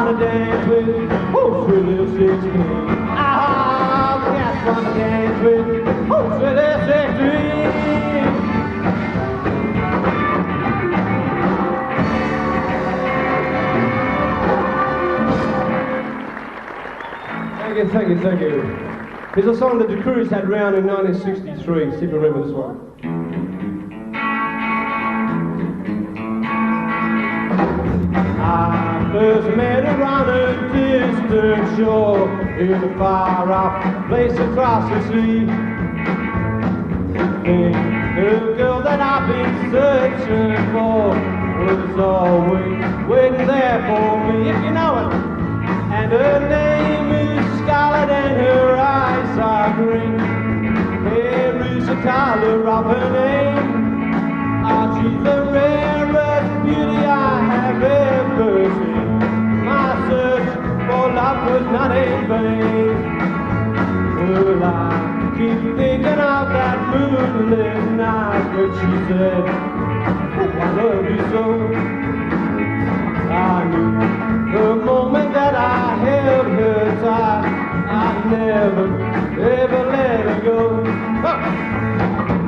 wanna dance with you. Oh, sweet little 16. All the cats wanna dance with you. Oh, sweet little 16. Thank you, thank you. Here's a song that the Crews had round in 1963. See if you remember this one. I first met her on a distant shore in a far-off place across the sea. And the girl that I've been searching for was always waiting there for me, if you know it. And her name is Scarlet and her eyes are green. Here is the color of her name. Oh, she's the rarest beauty I have ever seen. My search for love was not in vain. Well, I keep thinking of that moonlit night when she said, oh, I love you so. I knew the moment that I held her tight, I'd never, ever let her go.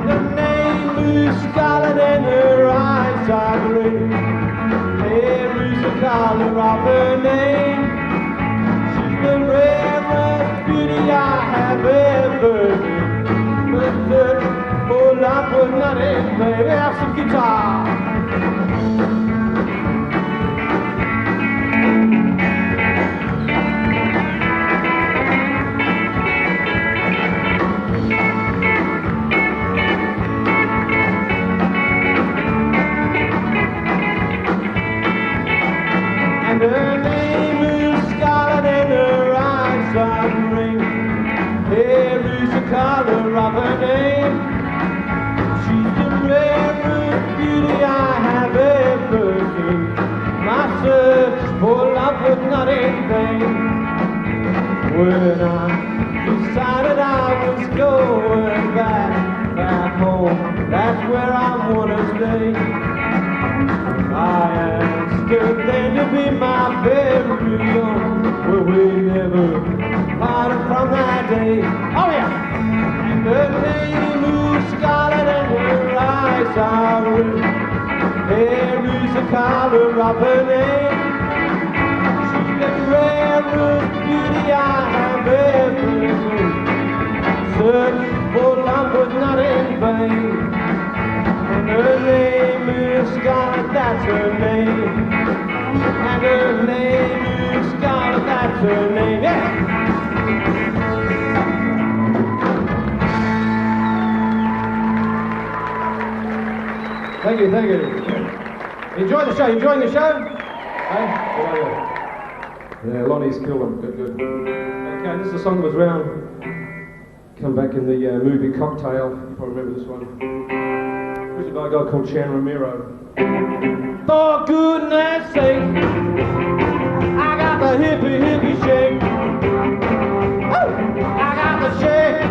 The name is Scarlet and her eyes are green. Here is the color of her name. She's the rarest beauty I have ever seen. The search for love was not in vain. We have some guitar. Her name is Scarlet and her eyes are green. Here is the color of her name. She's the rarest beauty I have ever seen. My search for love was not in vain. When I decided I was going back home, that's where I want to stay. I asked her then to be my very own. Well, we never parted from that day. Oh yeah! And her name is Scarlet and her eyes are green. Here is the color of her name. She's the rarest beauty I have ever seen. Search for love was not in vain. Her name is Scarlet, that's her name. And her name is Scarlet, that's her name. Yeah! Thank you, thank you. Enjoy the show, enjoying the show? Hey? Yeah, Lonnie's killing. Good, good. Okay, this is a song that was around. Come back in the movie Cocktail. You probably remember this one. Written by a guy called Chan Romero. For goodness sake, I got the hippie hippie shake. Woo! I got the shake.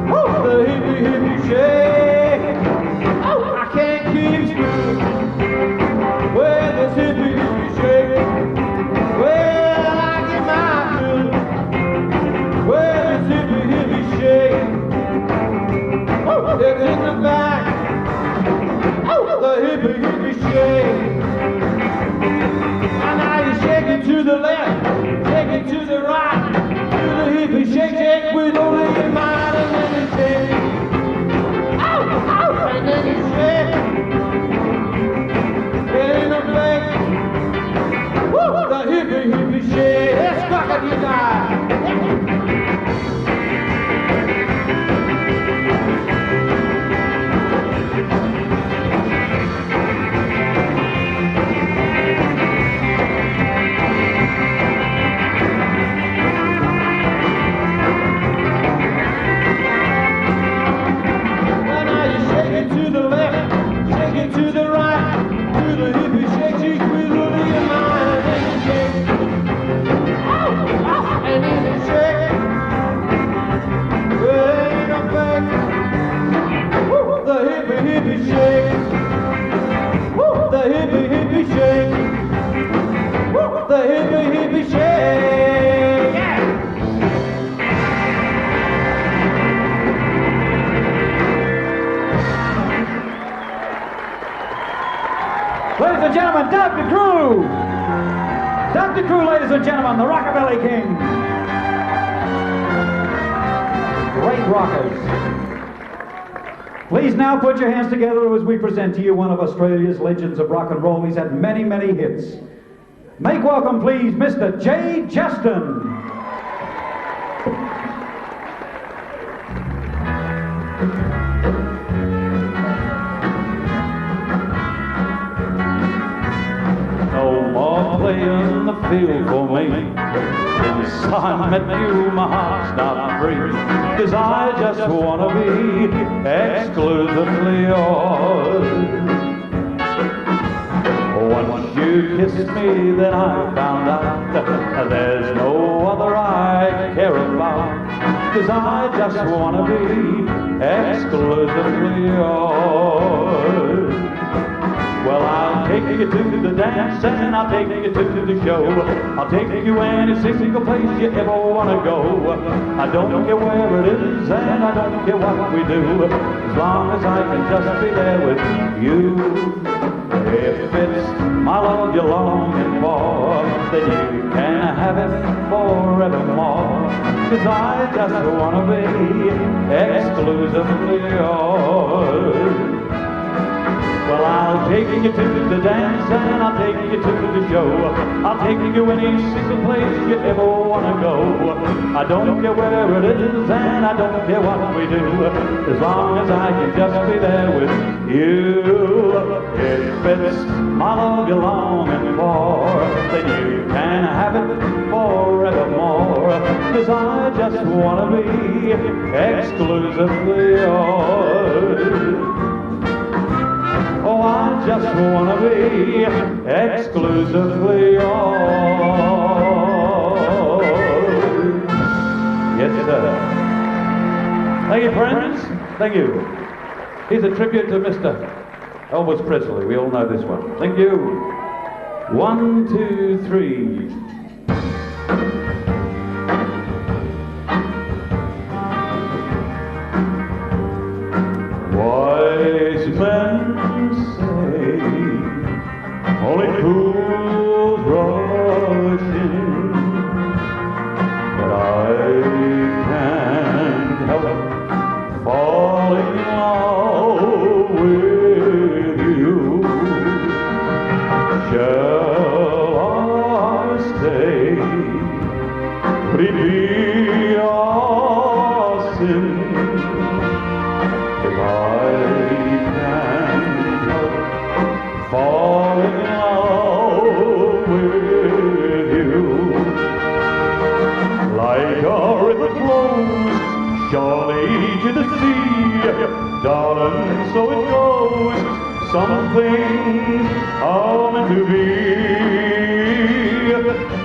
Woo! The hippie hippie shake. Oh, I can't keep still. Well, this hippie hippie shake. Well, I get my fill. Well, this hippie hippie shake. Oh, take it in the back. The hippie hippie shake. And now you shake it to the left, shake it to the right. Do the hippie shake, shake with only your mind, and then you shake. Ow, ow, and then you shake. Get in the place. Woo, the hippie hippie shake. Let's rock it, you guys. gentlemen, Dr. Crew! Dr. Crew, ladies and gentlemen, the Rockabilly King. Great rockers. Please now put your hands together as we present to you one of Australia's legends of rock and roll. He's had many, many hits. Make welcome, please, Mr. J. Justin. No more playing the field for me. Since I met you, my heart's not free. 'Cause I just wanna be exclusively yours. Once you kissed me, then I found out there's no other I care about. 'Cause I just wanna be exclusively yours. Well, I'll take you to the dance and I'll take you to the show. I'll take you any single place you ever want to go. I don't care where it is and I don't care what we do, as long as I can just be there with you. If it's my love you're longing for, then you can have it forevermore. 'Cause I just want to be exclusively yours. Well, I'll take you to the dance and I'll take you to the show. I'll take you any single place you ever want to go. I don't care where it is and I don't care what we do, as long as I can just be there with you. If it's my love you're longing for, then you can have it forevermore. 'Cause I just want to be exclusively yours. Oh, I just want to be exclusively yours. Yes, sir. Thank you, friends. Thank you. Here's a tribute to Mr. Elvis Presley. We all know this one. Thank you. 1, 2, 3. Wise men say only fools rush in, but I can't help falling in love with you. Shall I stay? Would it be a sin if I can't help falling in love with you? Like a river flows surely to the sea, darling, so it goes. Some things are meant to be.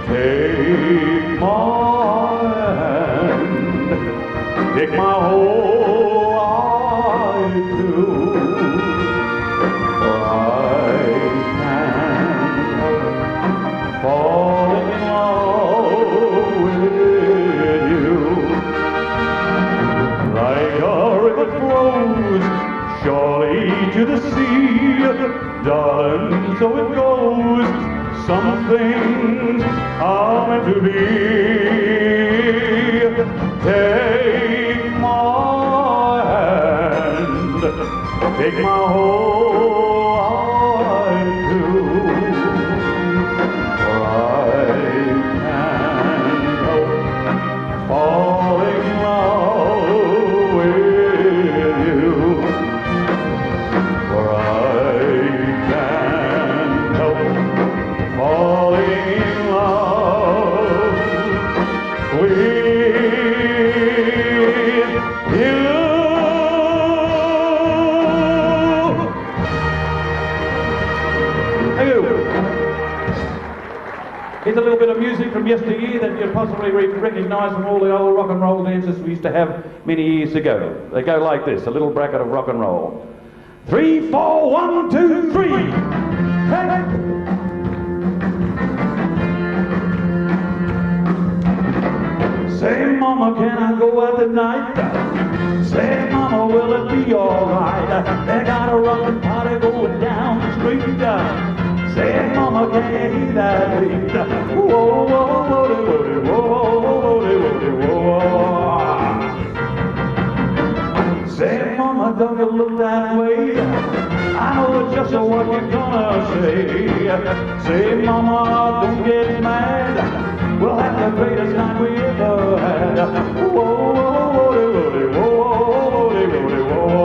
Take my hand, take my whole life too, for I can't help falling in love with you. Like a river flows surely to the sea, darling, so it goes. Some things are meant to be. Take my hand, take my whole life too, for I can't help falling in love with you. For I can't help falling in love with you. Thank you. Here's a little bit of music from yesteryear that you'll possibly recognize from all the old rock and roll dances we used to have many years ago. They go like this, a little bracket of rock and roll. 3, 4, 1, 2, 3. Hey. Say, mama, can I go out tonight? Say, mama, will it be alright? They got a rockin' party going down the street. Say, mama, can you hear that beat? Whoa, whoa, whoa, whoa, whoa, whoa, whoa. Say, mama, don't you look that way? I know just what you're gonna say. Say, mama, don't get mad. We'll have the greatest night we ever had. Whoa, whoa, whoa, whoa, whoa, whoa.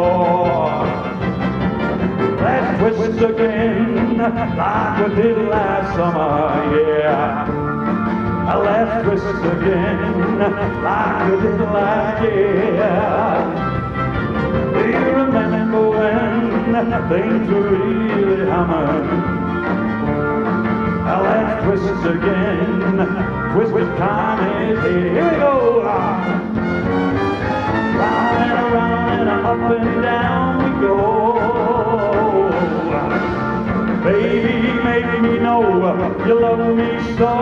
Let's twist again, like we did last summer, yeah. Let's twist again, like we did last year. Do you remember when things were really humming? Let's twist again, twist time is here. Here we go! Round and around and up and down we go. Baby, make me know you love me so.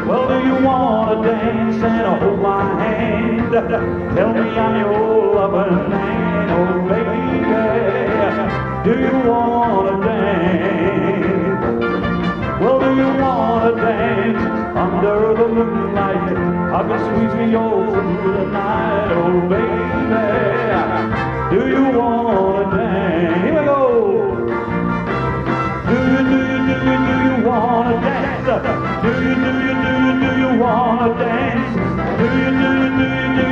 Well, do you want to dance and hold my hand? Tell me I'm your loving man, oh baby. Do you want to dance? Well, do you want to dance under the moonlight? I can squeeze me over through the night, oh baby. Do you want to dance? Here we go. Do you want to dance? Do you want to dance? Do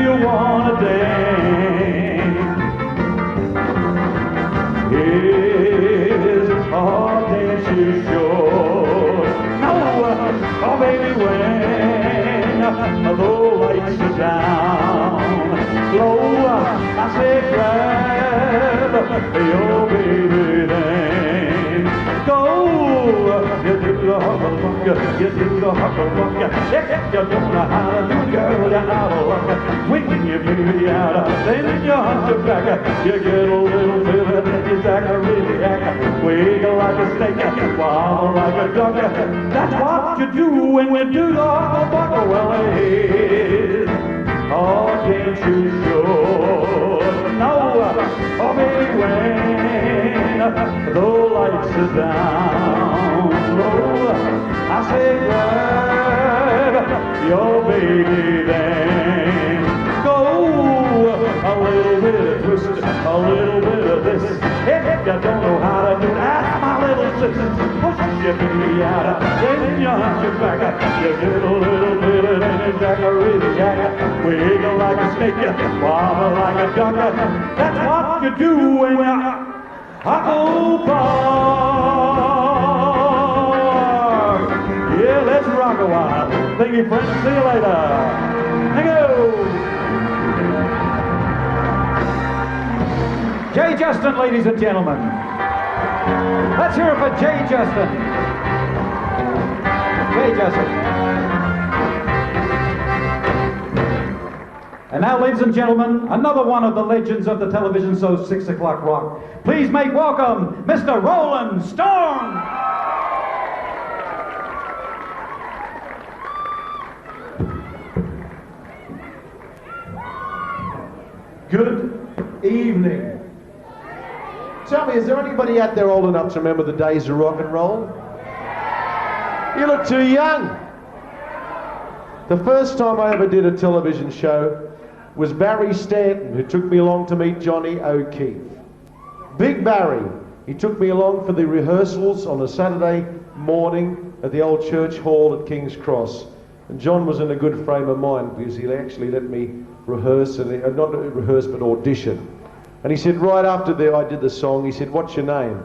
you want to dance? Is our dance is sure? No, oh baby, when the lights are down, slow, I say grab your baby then. Go, you do the hucklebuck, you do the hucklebuck. If you don't know how to do it, girl, you're out of luck. When you baby out, then you hunt your back. You get a little bit and then you act really act. Wiggle like a snake, wobble like a duck. That's what you do when we do the hucklebuck. Well, it is, oh, can't you sure? No, oh, baby, when the lights are down low, I say grab your baby then. Go a little bit of twist, a little bit of this. If you don't know how to do that, my little sister, push your baby out, then you hunt your back. You get a little bit of that jack, really jack. Wiggle like a snake, wobble like a duck. That's what you do when you hucklebuck. Yeah, let's rock a while. Thank you, friends. See you later. Thank you. Jay Justin, ladies and gentlemen. Let's hear it for Jay Justin. Jay Justin. And now, ladies and gentlemen, another one of the legends of the television show 6 O'Clock Rock. Please make welcome Mr. Roland Storm. Good evening. Tell me, is there anybody out there old enough to remember the days of rock and roll? You look too young. The first time I ever did a television show was Barry Stanton, who took me along to meet Johnny O'Keefe. Big Barry, he took me along for the rehearsals on a Saturday morning at the old church hall at King's Cross. And John was in a good frame of mind because he actually let me rehearse, and not rehearse but audition. And he said, right after I did the song, he said, what's your name?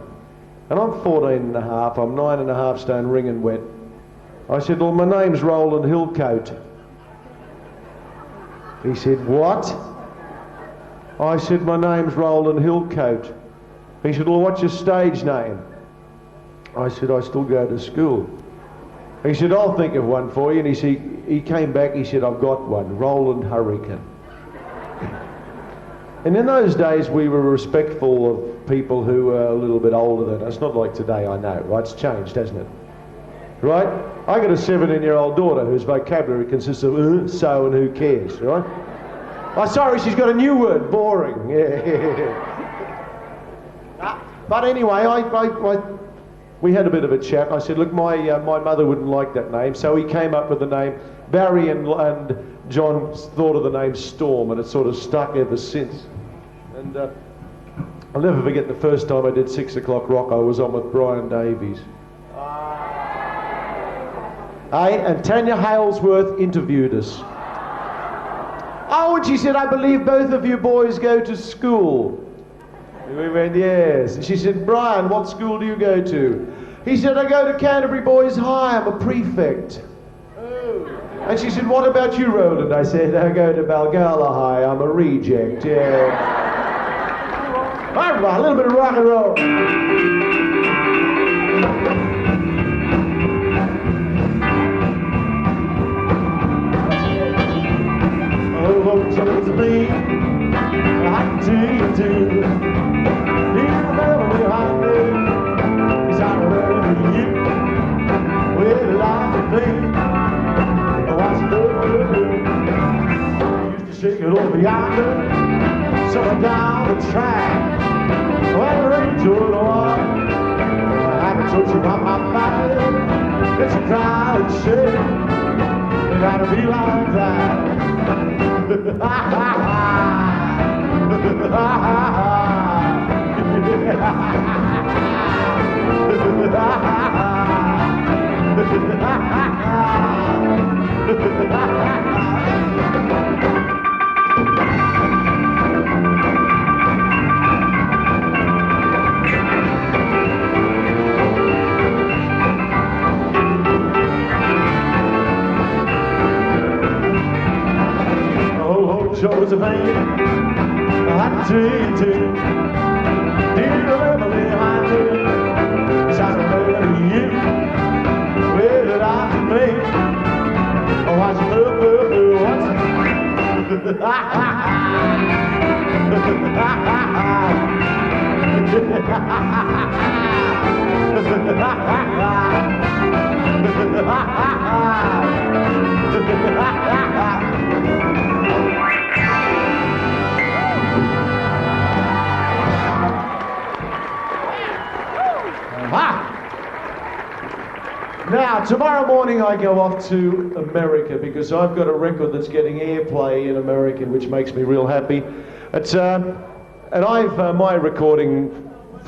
And I'm 14 and a half, I'm 9.5 stone wringing wet. I said, well, my name's Roland Hillcoat. He said, what? I said, my name's Roland Hillcoat. He said, well, what's your stage name? I said, I still go to school. He said, I'll think of one for you. And he came back, he said, I've got one, Roland Hurricane. And in those days, we were respectful of people who were a little bit older than us. Not like today, I know, right? It's changed, hasn't it? Right? I got a 17-year-old daughter whose vocabulary consists of so and who cares, right? Oh, sorry, she's got a new word, boring. Yeah. But anyway, I we had a bit of a chat. I said, look, my mother wouldn't like that name, so he came up with the name. Barry and John thought of the name Storm, and it sort of stuck ever since. And I'll never forget the first time I did 6 o'clock rock. I was on with Brian Davies. And Tanya Halesworth interviewed us. Oh, and she said, I believe both of you boys go to school. We went, yes. And she said, Brian, what school do you go to? He said, I go to Canterbury Boys High, I'm a prefect. Oh. And she said, what about you, Roland? I said, I go to Balgala High, I'm a reject, yeah. All right, a little bit of rock and roll. Oh, just me, I do you do. You remember me, I do. 'Cause I remember you with a lot of pain. Watch the used to shake it over yonder, somewhere down the track. When the rain tore the water, I haven't told you about my mind. It's a cry and shake. It gotta be like that. Josephine, I do you do. Do you remember me? I do. 'Cause I remember you with it out to me. Oh, I should look what's Now, tomorrow morning I go off to America because I've got a record that's getting airplay in America, which makes me real happy. And my recording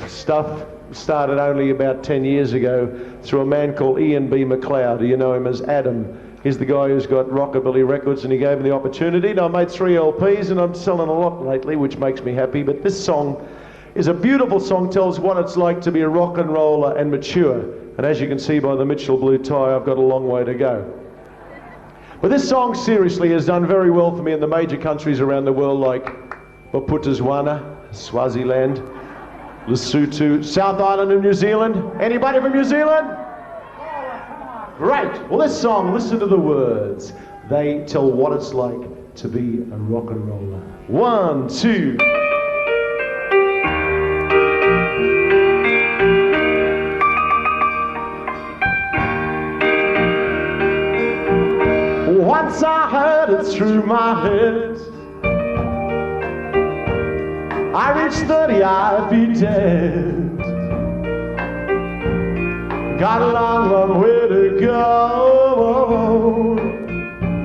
stuff started only about 10 years ago through a man called Ian B. McLeod. You know him as Adam. He's the guy who's got Rockabilly Records, and he gave me the opportunity. And I made 3 LPs, and I'm selling a lot lately, which makes me happy. But this song is a beautiful song, tells what it's like to be a rock and roller and mature. And as you can see by the Mitchell blue tie, I've got a long way to go. But this song, seriously, has done very well for me in the major countries around the world, like Botswana, Swaziland, Lesotho, South Island of New Zealand. Anybody from New Zealand? Great. Well, this song, listen to the words. They tell what it's like to be a rock and roller. 1, 2. Once I heard it through my head, I reached 30, I'd be dead. Got a long, long way to go.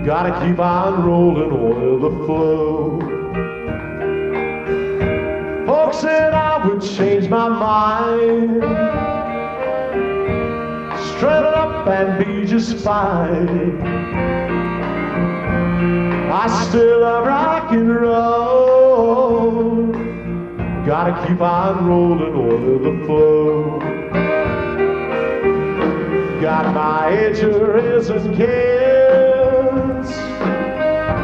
Gotta keep on rolling, oil the flow. Folks said I would change my mind, straighten up and be just fine. I still love rock and roll. Gotta keep on rolling, oil the flow. Got my ages and kids.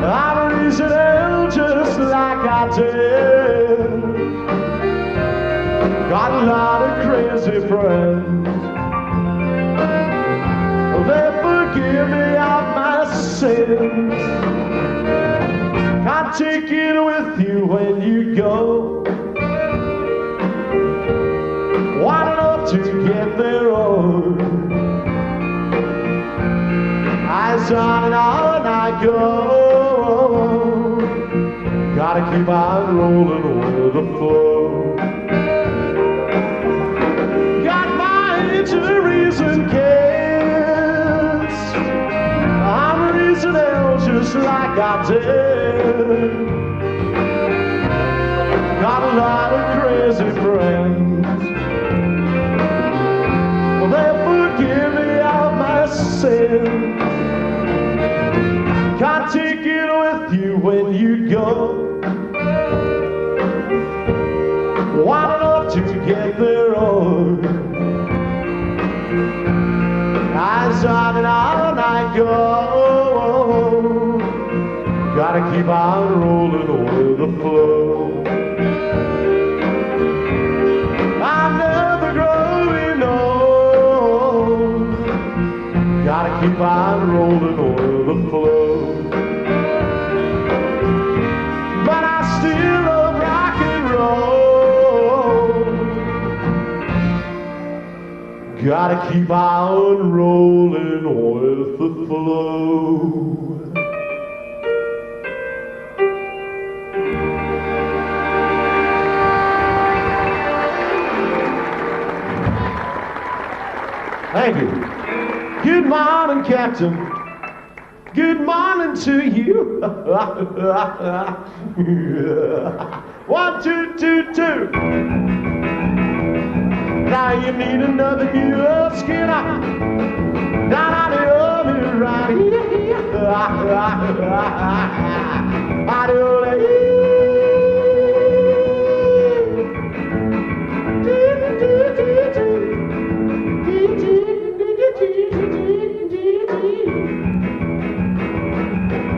I'm a reason hell just like I did. Got a lot of crazy friends. They forgive me of my sins. Can't take it with you when you go. Wide enough to get there on. Eyes on and on I go. Gotta keep on rolling with the flow. Got my engine just like I did. Got a lot of crazy friends. They'll forgive me of my sin. Can't take it with you when you go. Wild enough to get there on. Eyes on and I go. Gotta keep on rolling with the flow. I'm never growing old. Gotta keep on rolling with the flow. But I still love rock and roll. Gotta keep on rolling with the flow. Thank you. Good morning, Captain. Good morning to you. 1, 2, 2, 2. Now you need another new skinner. Down on the army right here. I do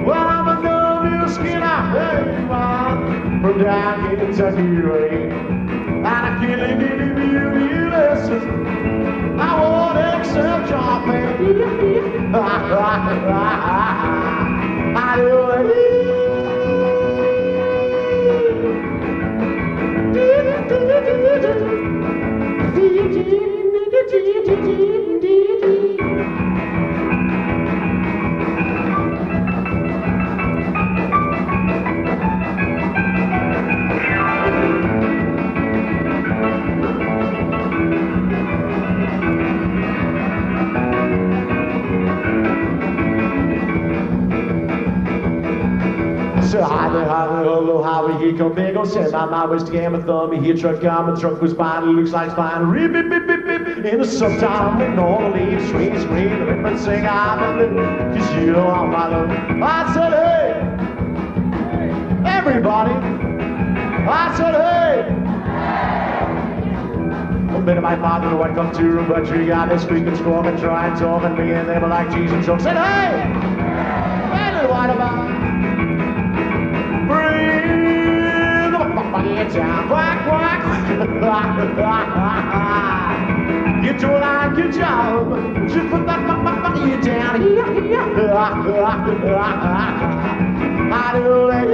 well, I'm a no-new skinner, hey, man, from down here in Kentucky, and I can't leave you listen. I won't accept your pain. I do hello, how we here come big on set. My waist game of thumb, here truck coming, truck was fine, it looks like it's fine. Rip, bip, bip, bip, bip. In the summertime, when all the leaves scream, the ribbon sing, I'm in the, cause you know I'm my love. I said, hey, everybody. I said, hey. A bit of my father, what come to room, but you got this squeaking, squawking, trying, talking me, and they were like cheese and chokes. Said, hey, hey, what about? Down, quack, quack. You do a like good job. Just put that you down here. I do it.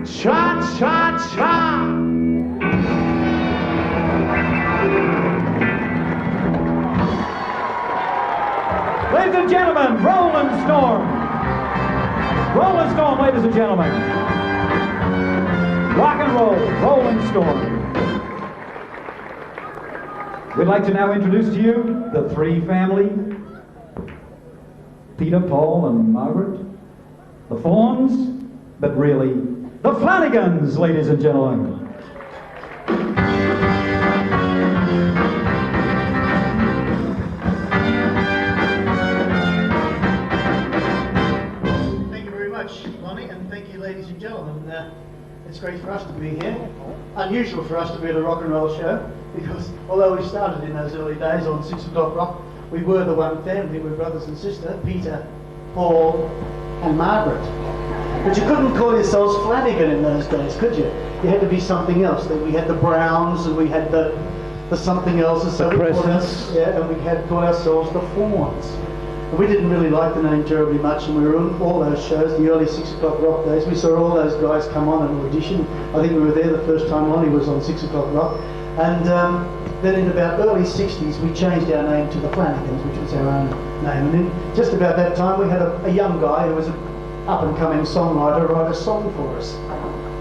Cha, cha, cha. Ladies and gentlemen, Rolling Storm. Rolling Storm, ladies and gentlemen. Rock and roll, Rolling Storm. We'd like to now introduce to you the Three family. Peter, Paul, and Margaret. The Fawns, but really, the Flanagans, ladies and gentlemen. Lonnie, and thank you, ladies and gentlemen. It's great for us to be here. Unusual for us to be at a rock and roll show, because although we started in those early days on 6 o'clock rock, we were the one family. We were brothers and sisters, Peter, Paul, and Margaret. But you couldn't call yourselves Flanagan in those days, could you? You had to be something else. We had the Browns, and we had the something else, so we called and we had called ourselves the Fawns. We didn't really like the name terribly much, and we were on all those shows, the early 6 o'clock rock days. We saw all those guys come on and audition. I think we were there the first time Lonnie was on 6 o'clock rock. And then in about early 60s, we changed our name to the Flanagans, which was our own name. And then just about that time, we had a young guy who was an up-and-coming songwriter write a song for us.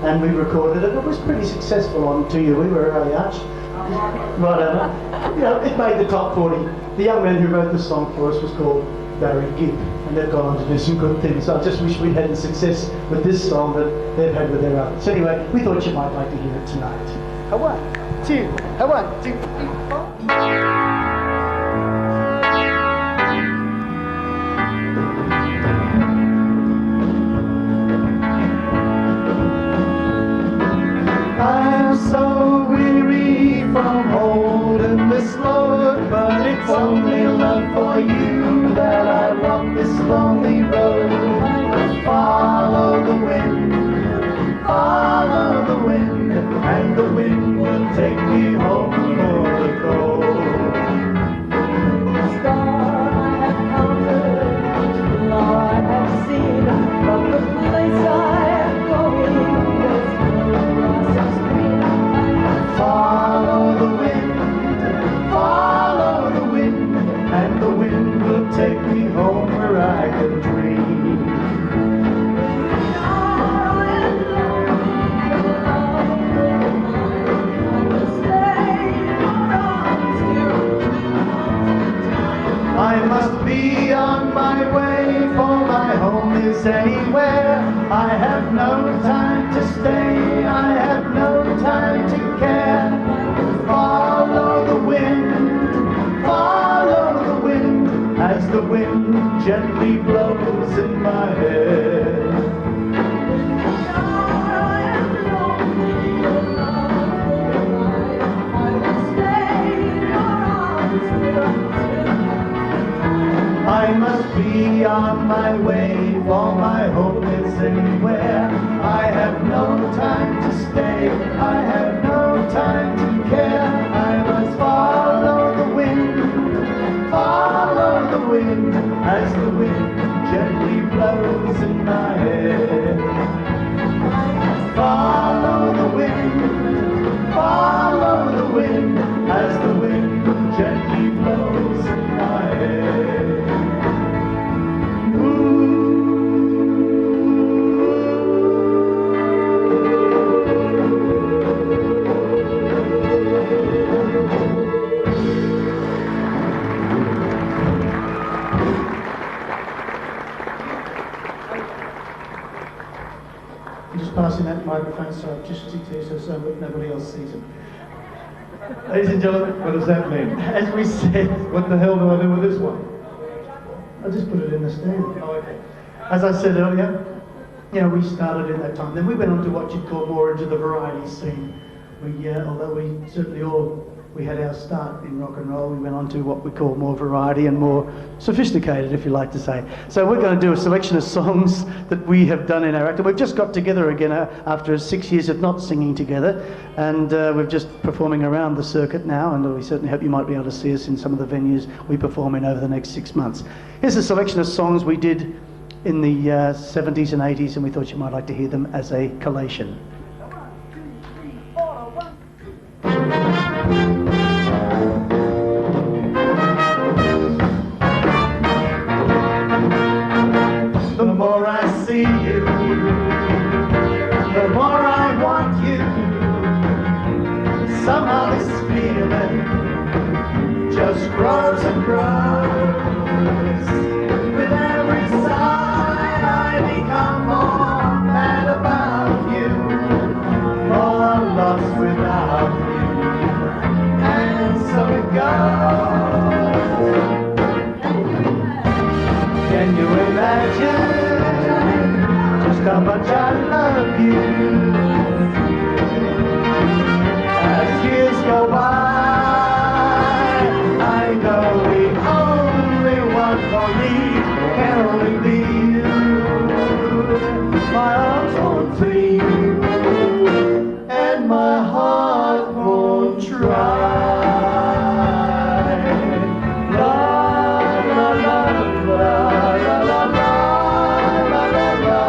and we recorded it. It was pretty successful on To You We Were Early Arch. Whatever. You know, it made the top 40. The young man who wrote the song for us was called Barry Gibb, and they've gone on to do some good things. So I just wish we'd had the success with this song that they've had with their others. So anyway, we thought you might like to hear it tonight. 1, 2, 1, 2, 3, 4. I'm so weary from holding this load, but it's only love for you that I walk this lonely road. Follow the wind, and the wind will take me home for the cold. Star I have counted, flower I have seen, but the place I am going is no grass green. Follow the wind, and the wind will take me home where I can dream. I must be on my way, for my home is anywhere. I have no time to stay, I have no time to care. Follow the wind, as the wind gently blows in my hair. I must be on my way, for my home is anywhere. I have no time to stay, I have no time to care. I must follow the wind, as the wind gently blows in my hair. Follow the wind, as the wind gently blows in my hair. I'm just passing that microphone so just to so that nobody else sees it. Ladies and gentlemen, what does that mean? As we said, What the hell do I do with this one? I'll just put it in the stand. Oh, okay. As I said earlier, you know, we started in that time. Then we went on to what you'd call more into the variety scene. Although we certainly we had our start in rock and roll, we went on to what we call more variety and more sophisticated, if you like to say. So we're going to do a selection of songs that we have done in our act. We've just got together again after 6 years of not singing together, and we're just performing around the circuit now, and we certainly hope you might be able to see us in some of the venues we perform in over the next 6 months. Here's a selection of songs we did in the 70s and 80s, and we thought you might like to hear them as a collation. The more I see you, the more I want you. Somehow this feeling just grows and grows. With every sigh I become more mad about you, more lost without you, and so it goes. Can you imagine just how much I love you? As years go by, I know the only one for me can only be you. My arms won't free you, and my heart won't try. La la la la la la la la la.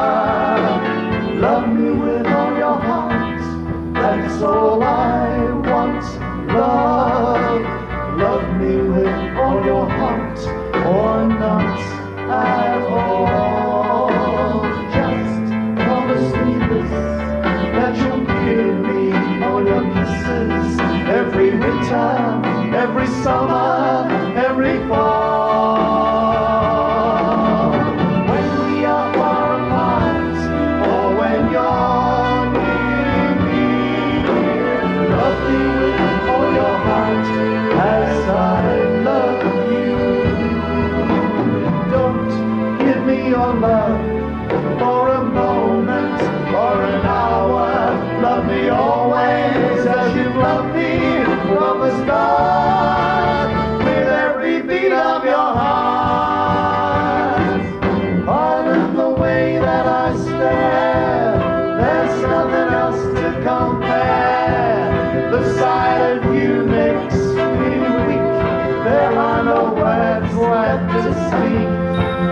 Love me with all your heart, that's all I want. love for a moment or an hour. Love me always as you loved me from the start, with every beat of your heart. Pardon the way that I stare, there's nothing else to compare. The sight of you makes me weak, there are no words left to speak.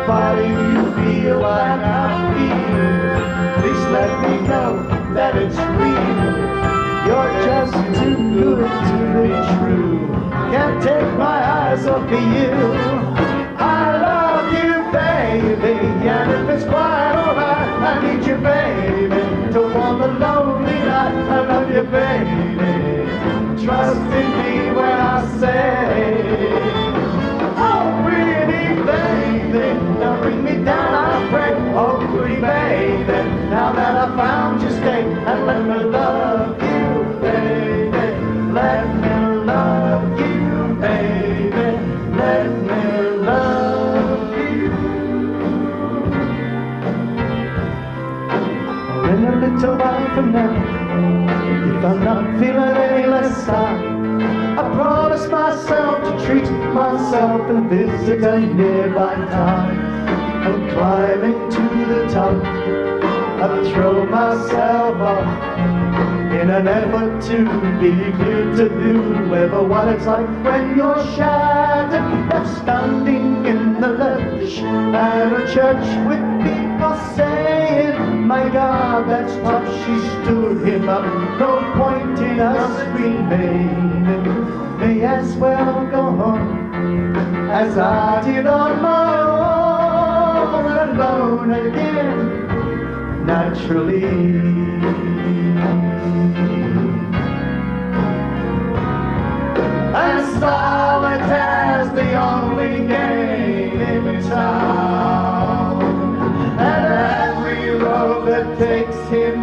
But if you feel like I feel, please let me know that it's real. You're just too good to be true. Can't take my eyes off of you. I love you, baby, and if it's quite alright, I need you, baby, to warm the lonely night. I love you, baby. Trust in me when I say, oh, pretty baby, now bring me down, I pray. Oh, pretty baby, now that I found you, stay and let me love you, baby. Let me love you, baby. Let me love you. In a little while from now, if I'm not feeling any less sad, I promise myself to treat myself and visit a nearby town, and climbing to the top, I'll throw myself off in an effort to be clear to whoever what it's like when you're shattered, left standing in the lurch at a church with people saying, my God, that's tough. She stood him up, no point in us remaining. May as well go on as I did on my own, alone again, naturally. And solitaire's the only game in town, and every road that takes him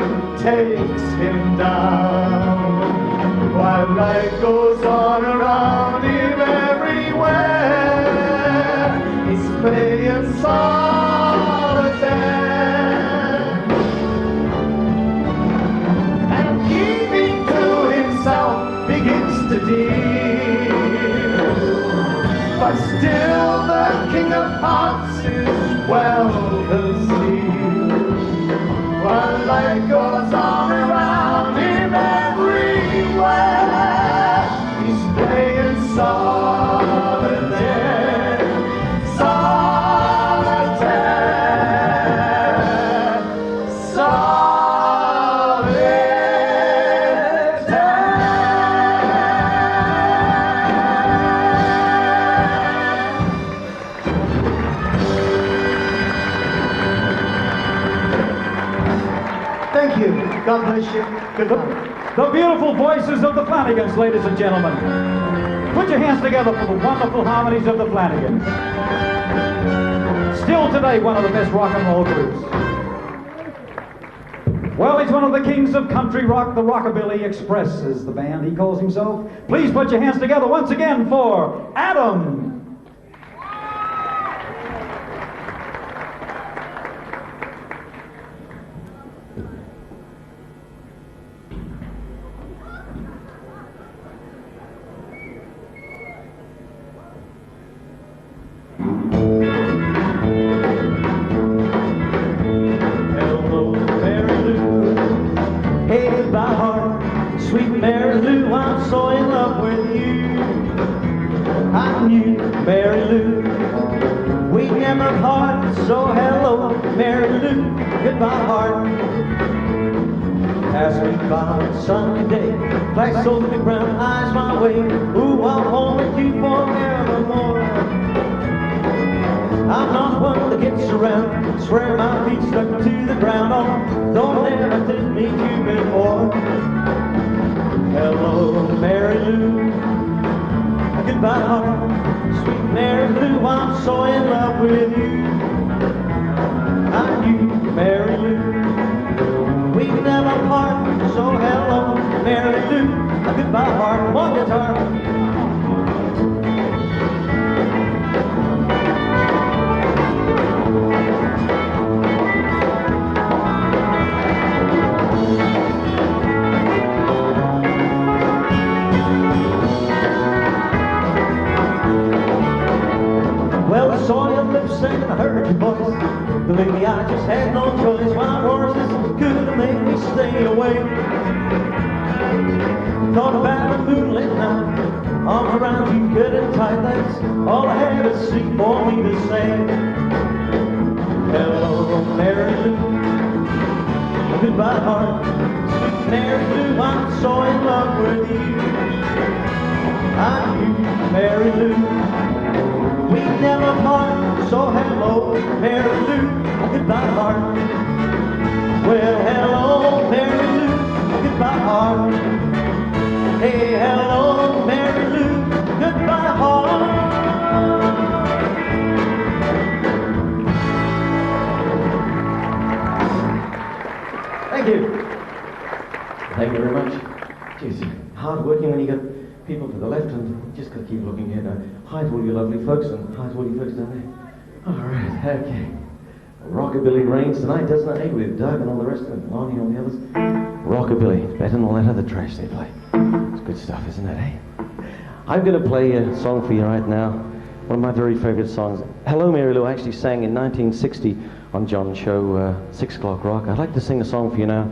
down, while life goes on around him everywhere. He's playing solitaire and keeping to himself begins to deal, but still the King of Hearts is well concealed. While life goes on around him everywhere, he's playing solitaire, solitaire, Thank you. God bless you. Goodbye. The beautiful voices of the Flanagans, ladies and gentlemen. Put your hands together for the wonderful harmonies of the Flanagans. Still today, one of the best rock and roll groups. Well, he's one of the kings of country rock. The Rockabilly Express is the band he calls himself. Please put your hands together once again for Adam. Sweet Mary Lou, I'm so in love with you. I knew Mary Lou, we never part. So hello, Mary Lou, goodbye heart. As we found Sunday, flash those big brown eyes my way. Ooh, I'll hold with you forevermore. I'm not one that gets around, swear my feet stuck to the ground. Oh, don't ever did meet you before. Hello, Mary Lou, goodbye heart. Sweet Mary Lou, I'm so in love with you. I'm you, Mary Lou, we never part. So hello, Mary Lou, goodbye heart. One guitar. just had no choice. Wild horses couldn't make me stay awake. Thought about a moonlit night, arms around you good and tight. That's all I had to see for me to say. Hello, Mary Lou, goodbye, heart. Sweet Mary Lou, I'm so in love with you. I'm you, Mary Lou. We never part, so hello, Mary Lou, goodbye, heart. Well, hello, Mary Lou, goodbye, heart. Hey, hello, Mary Lou, goodbye, heart. Thank you. Thank you very much. Jeez, hard working when you got people to the left and you just got to keep looking here. Hi to all you lovely folks and hi to all you folks down there. All right, okay. Rockabilly reigns tonight, doesn't it? Hey, with Doug and all the rest of it, Lonnie and all the others. Rockabilly, it's better than all that other trash they play. It's good stuff, isn't it, eh? I'm going to play a song for you right now. One of my very favorite songs. Hello, Mary Lou, I actually sang in 1960 on John's show, 6 O'Clock Rock. I'd like to sing a song for you now.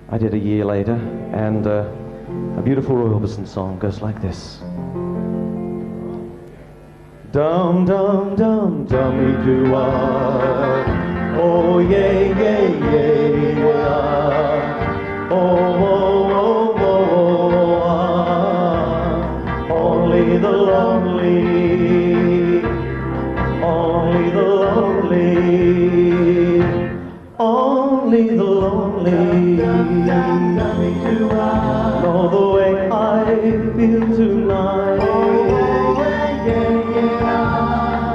I did a year later, and a beautiful Roy Orbison song goes like this. Dum dum dum dummy do oh yeah yeah yeah yeah. Oh oh oh oh only the lonely, only the lonely, only the lonely know the way I feel tonight.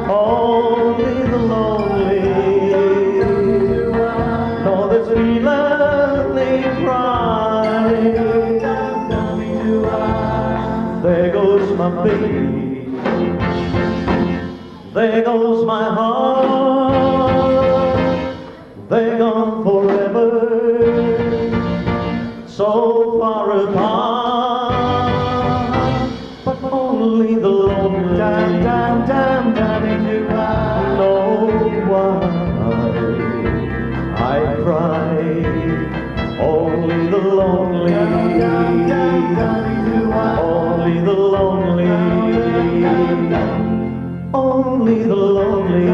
Only the lonely know this feeling they cry. There goes my baby, there goes my heart, they're gone forever, so far apart. But only the lonely know why I cry. Only the lonely, only the lonely, only the lonely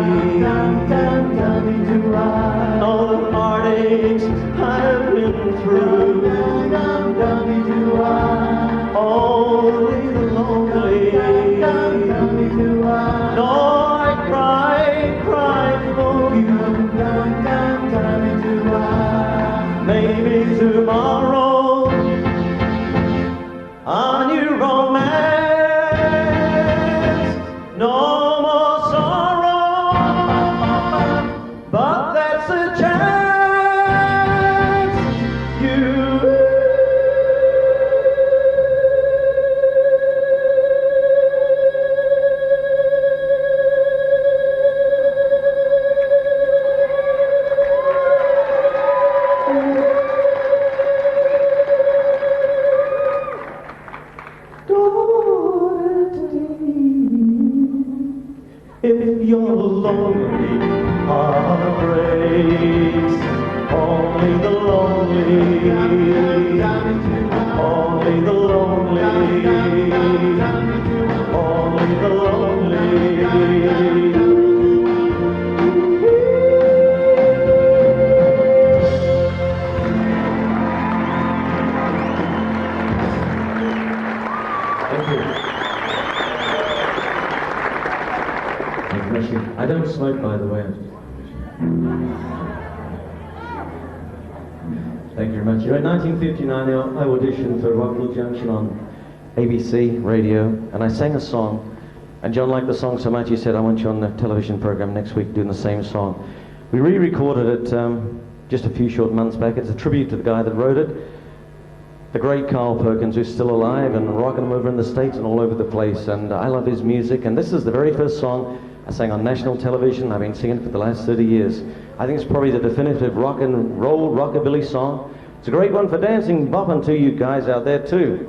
know the heartaches I've been through. Only the lonely know I cry, cry for you. Maybe tomorrow a new romance, no more sorrow, but that's a chance you. If your lonely heart breaks, only the lonely, only the lonely, only the lonely. Thank you. I don't smoke, by the way. Thank you very much. In 1959, I auditioned for Rockabilly Junction on ABC radio, and I sang a song. And John liked the song so much, he said, I want you on the television program next week doing the same song. We re-recorded it just a few short months back. It's a tribute to the guy that wrote it, the great Carl Perkins, who's still alive and rocking them over in the States and all over the place. And I love his music, and this is the very first song I sang on national television. I've been singing it for the last 30 years. I think it's probably the definitive rock and roll rockabilly song. It's a great one for dancing, bopping to you guys out there too.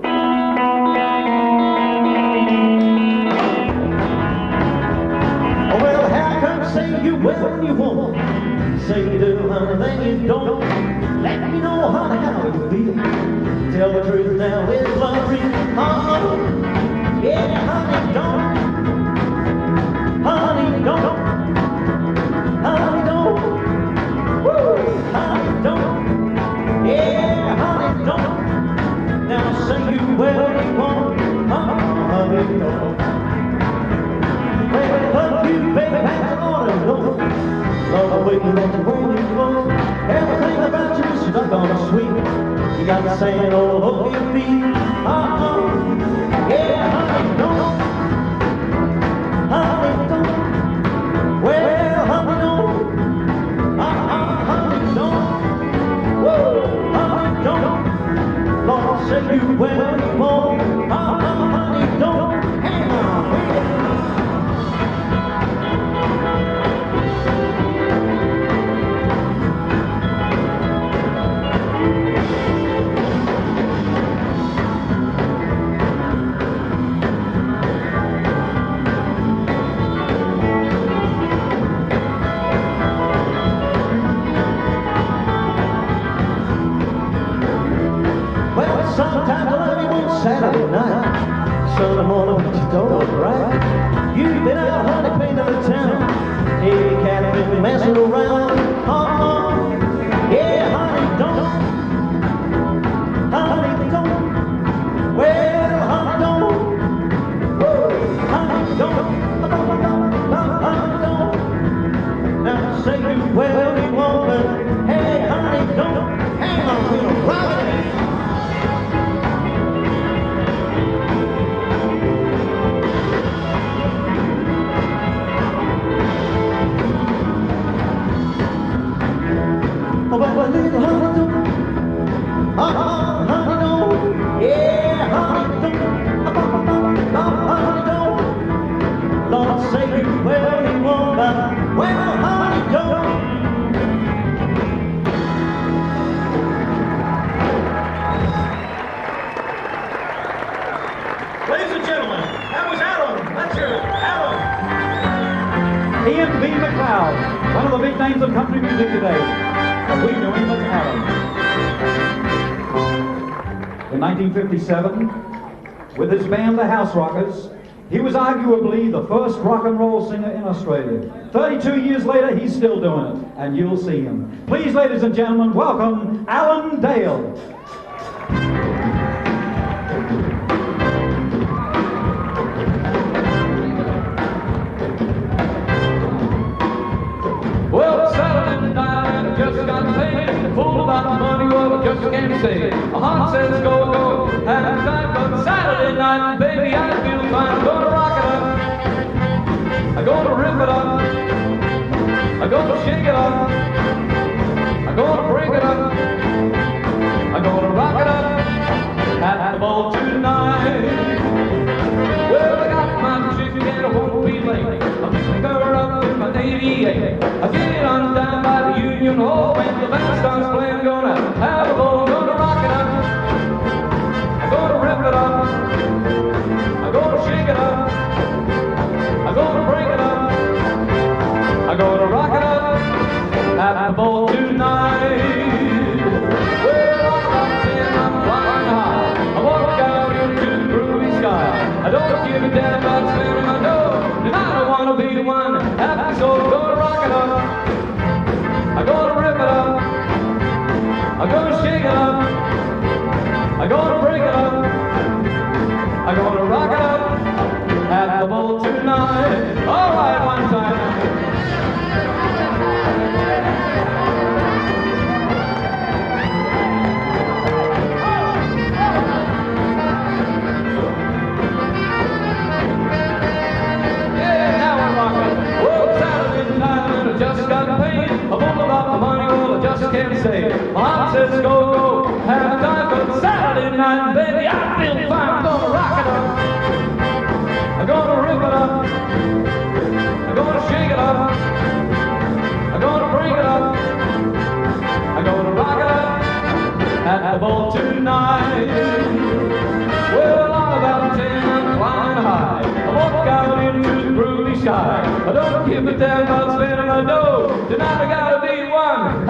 Well, how come say you will when you won't? Say you do. honey, then you don't. Let me know, honey, how you feel. Tell the truth now, is love real? Yeah, honey, don't. Honey, don't. Honey, don't. Woo, honey, don't. Yeah, honey, don't. Now say you well you want. Honey, don't. Baby, love you, baby, that's all I know. Love the way you let the roll you go. Everything about you is stuck on sweet. You got the sand all over your feet. Yeah, honey, don't. Honey, don't. Well, honey, don't. Honey, don't. Whoa, honey, don't. Lord, say you well you want. Honey, don't. Hang on, baby. Sometimes I love you on Saturday night, Sunday morning when you don't right. You've been out honey painting the town, hey cat been messing around. Yeah, honey, don't. Honey, don't. Well, honey, don't. Woo, honey, don't. Honey, don't. Now say you well you want, but hey, honey, don't. Hang on, we'll rock it. Honey, don't. Honey, don't. Yeah, honey, don't. Honey, don't. Lord, say you well you want, but well, honey, don't. Ladies and gentlemen, that was Alan. That's her, Alan. Ian B. McLeod, one of the big names of country music today. But we know him as Alan. In 1957, with his band the House Rockers, he was arguably the first rock and roll singer in Australia. 32 years later, he's still doing it, and you'll see him. Please, ladies and gentlemen, welcome Alan Dale. Well, Saturday night, I just got paid. Fool about the money, well, I just can't say. My heart says go, go, have time, but Saturday night, baby, I feel fine. I'm gonna rock it up. I'm gonna rip it up. I'm gonna shake it up. I'm gonna break it up. I'm gonna rock it up at the ball tonight. Well, I got my chick and I won't be late. I'm picking her up in my 88. I get on down by the Union Hall when the band starts playing. Gonna have a ball, gonna rock it up. I'm gonna rip it up. I'm gonna shake it up. I'm gonna break it up. I'm gonna rock it up at the ball tonight. Well, I'm about 10, I'm flying high. I walk out into the groovy sky. I don't give a damn about spending my dough. And I don't wanna be the one happy, so I'm gonna rock it up. I'm gonna rip it up. I'm gonna shake it up. I'm gonna break it up. I'm gonna rock it up at the bowl tonight. All right, one time. Just got paid, I'm all about the money, well I just can't say. My heart says go, go, have time, but Saturday night, baby, I feel fine. I'm gonna rock it up. I'm gonna rip it up. I'm gonna shake it up. I'm gonna break it up. I'm gonna rock it up at the ball tonight. Well, I'm about 10, I'm flying high. I walk out into the groovy sky. I don't give a damn about spending my dough. Tonight I gotta be one.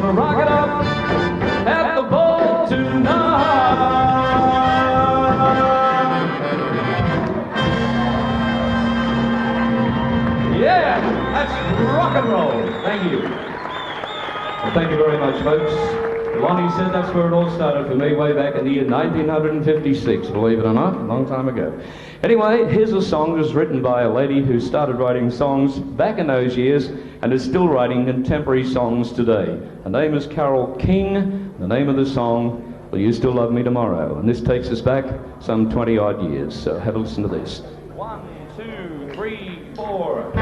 gonna rock it up at the ball tonight. Yeah, that's rock and roll. Thank you. Well, thank you very much, folks. Lonnie said that's where it all started for me way back in the year 1956, believe it or not, a long time ago. Anyway, here's a song that was written by a lady who started writing songs back in those years and is still writing contemporary songs today. Her name is Carole King. The name of the song, Will You Still Love Me Tomorrow? And this takes us back some 20-odd years, so have a listen to this. 1, 2, 3, 4.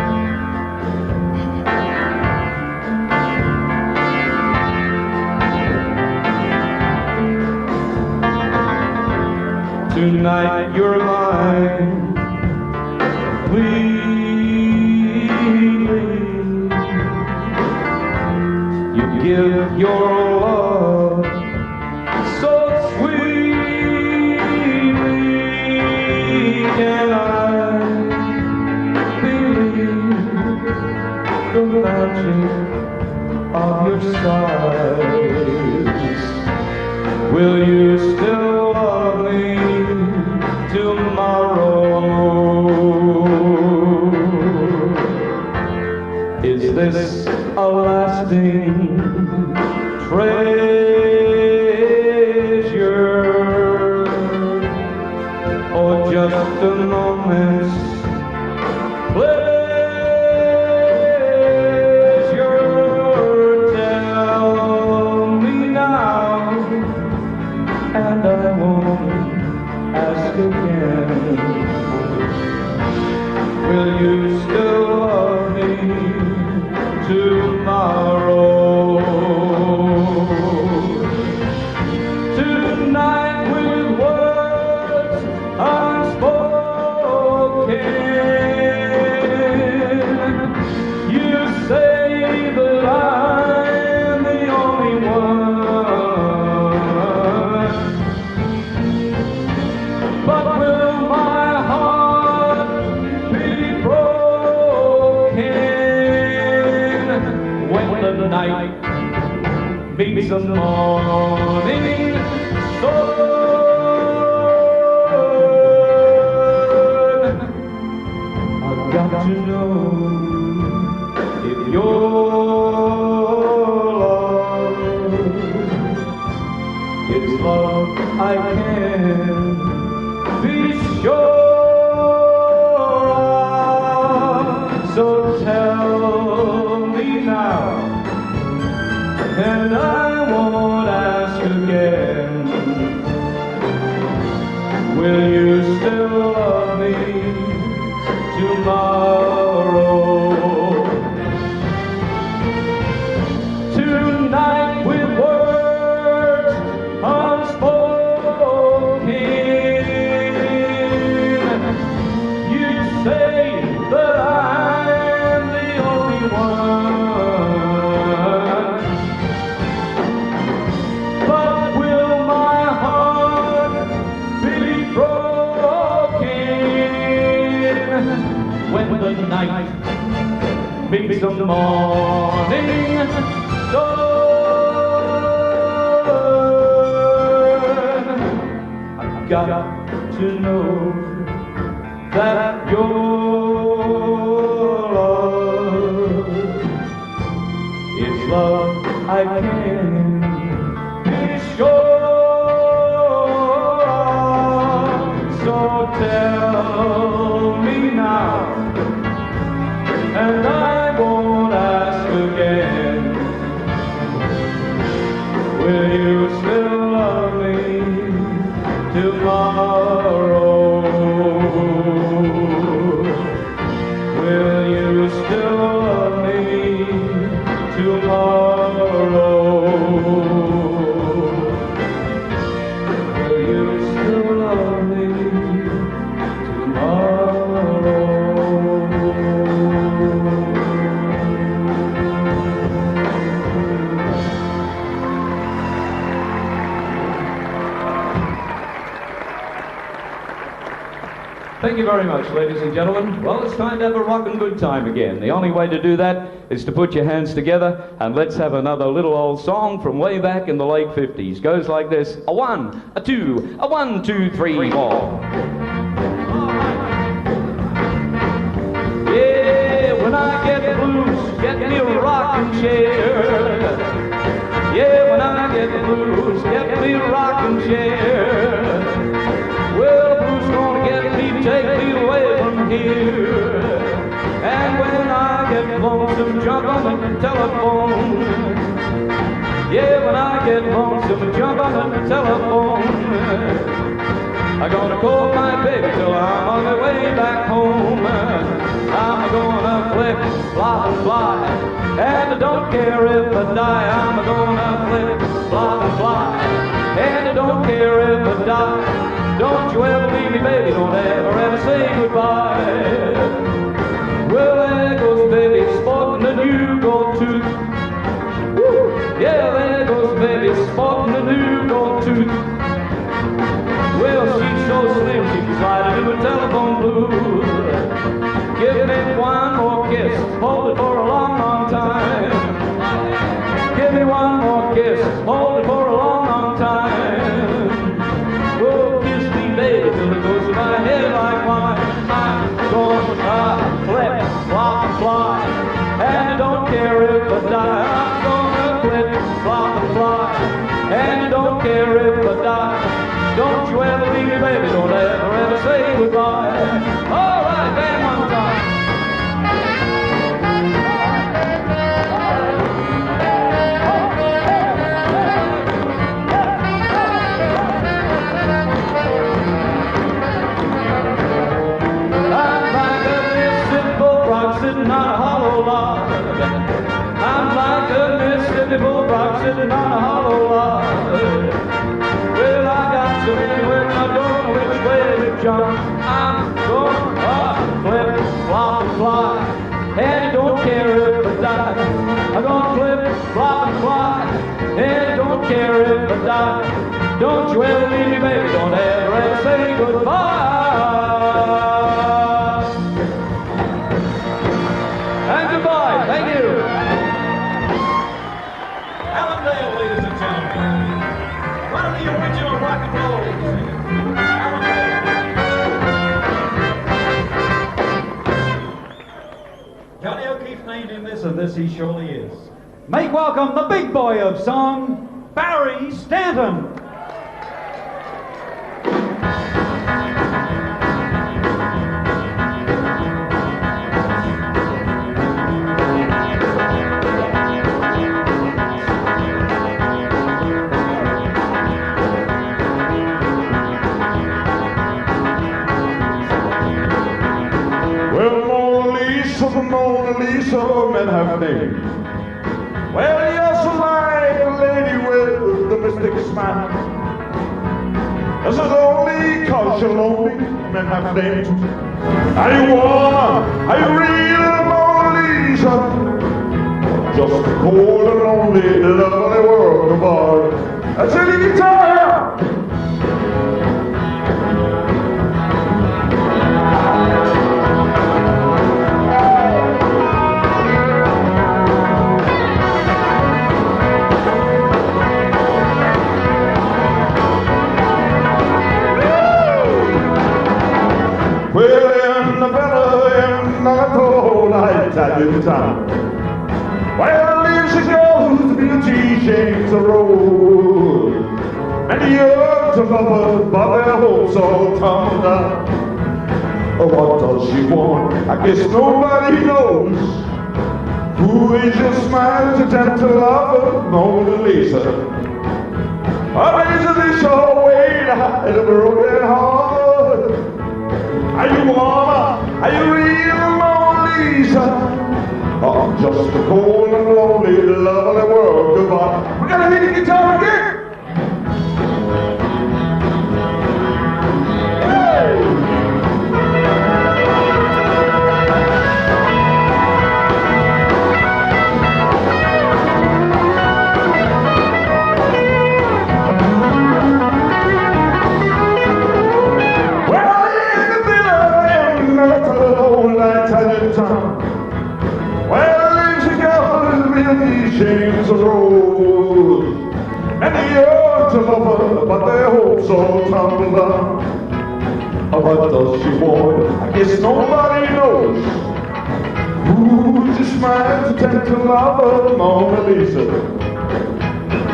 Tonight you're mine, completely. You give your love so sweetly. Can I believe the magic of your sighs? Will you still love me tomorrow? Is this a lasting treasure, or just a moment's pleasure? Tell me now, and I won't ask again. Will you still love me tomorrow? Tonight with words unspoken, you say that I'm the only one. But will my heart be broken when the night meets the morning sun? I've got to know if your love is love I can be sure of. So tell me now, and I won't ask again. Will you still love me tomorrow? Tonight with words unspoken, you say that I'm the only one. But will my heart be broken when the night meets the morning sun? I've got to know that your love is love I can be sure of. So tell me now, and I won't ask again. Will you still love me tomorrow? Will you still love me tomorrow? Will you still love me tomorrow? Thank you very much, ladies and gentlemen. Well, it's time to have a rockin' good time again. The only way to do that is to put your hands together and let's have another little old song from way back in the late 50s. Goes like this: a 1, a 2, a 1, 2, 3, 4. Yeah, when I get blues, get me a rocking chair. Yeah, when I get blues, get me a rocking chair. Well, blues gonna get me, take me away from here. And when I get lonesome, jump on the telephone. Yeah, when I get lonesome, jump on the telephone. I'm gonna call my baby till I'm on the way back home. I'm gonna flip, flop, and fly, and I don't care if I die. I'm gonna flip, flop, and fly, and I don't care if I die. Don't you ever leave me, baby, don't ever say goodbye. Well, there goes baby, sporting a new gold tooth. Woo! Yeah, there goes baby, sporting a new gold tooth. Well, she's so slim, she can slide into a telephone booth. Give me one more kiss, hold it for a long, long time. Give me one more kiss, hold it for a long, long time. Oh, kiss me, baby, till it goes to my head like wine. I'm gonna flip, flop, and fly, and I don't care if I die. I'm gonna flip, flop, and fly, and I don't care if I die. Don't you ever leave me, baby, don't ever say goodbye. All right, band one time. I'm like a Mississippi bullfrog sitting on a hollow log. I'm like a Mississippi bullfrog sitting on a hollow log. Well, I got so many words, I don't know which way to jump. I'm gonna flip, flop, and fly, and I don't care if I die. I'm gonna flip, flop, and fly, and I don't care if I die. Don't you ever leave me, baby, don't ever say goodbye. And goodbye, thank you. Allendale, ladies and gentlemen. One of the original rock and roll singers. Johnny O'Keefe named him this, and this he surely is. Make welcome the big boy of song, Barry Stanton. Mona Lisa, men have named. Well, you're so like a lady with the mystic smile. This is only cause you're lonely, men have named. Are you warm? Are you real, Mona Lisa? Just a cold and lonely, lovely world of art. That's a guitar. In town. Well, there she goes, beauty shakes the road, and the earth of lovers, but their hopes all tumble down. Oh, what does she want? I guess nobody knows. Who is your smile to tempt a lover, Mona Lisa? Or is it this your way to hide a broken heart? Are you warmer? Are you real, Mona Lisa? I'm just a cold and lonely, lovely world goodbye. We gotta hit the guitar again! Well, in the middle of the night, all night, and in town. Well, she love. What does she want? I guess nobody knows. Who's this man to tempt the lover, Mona Lisa?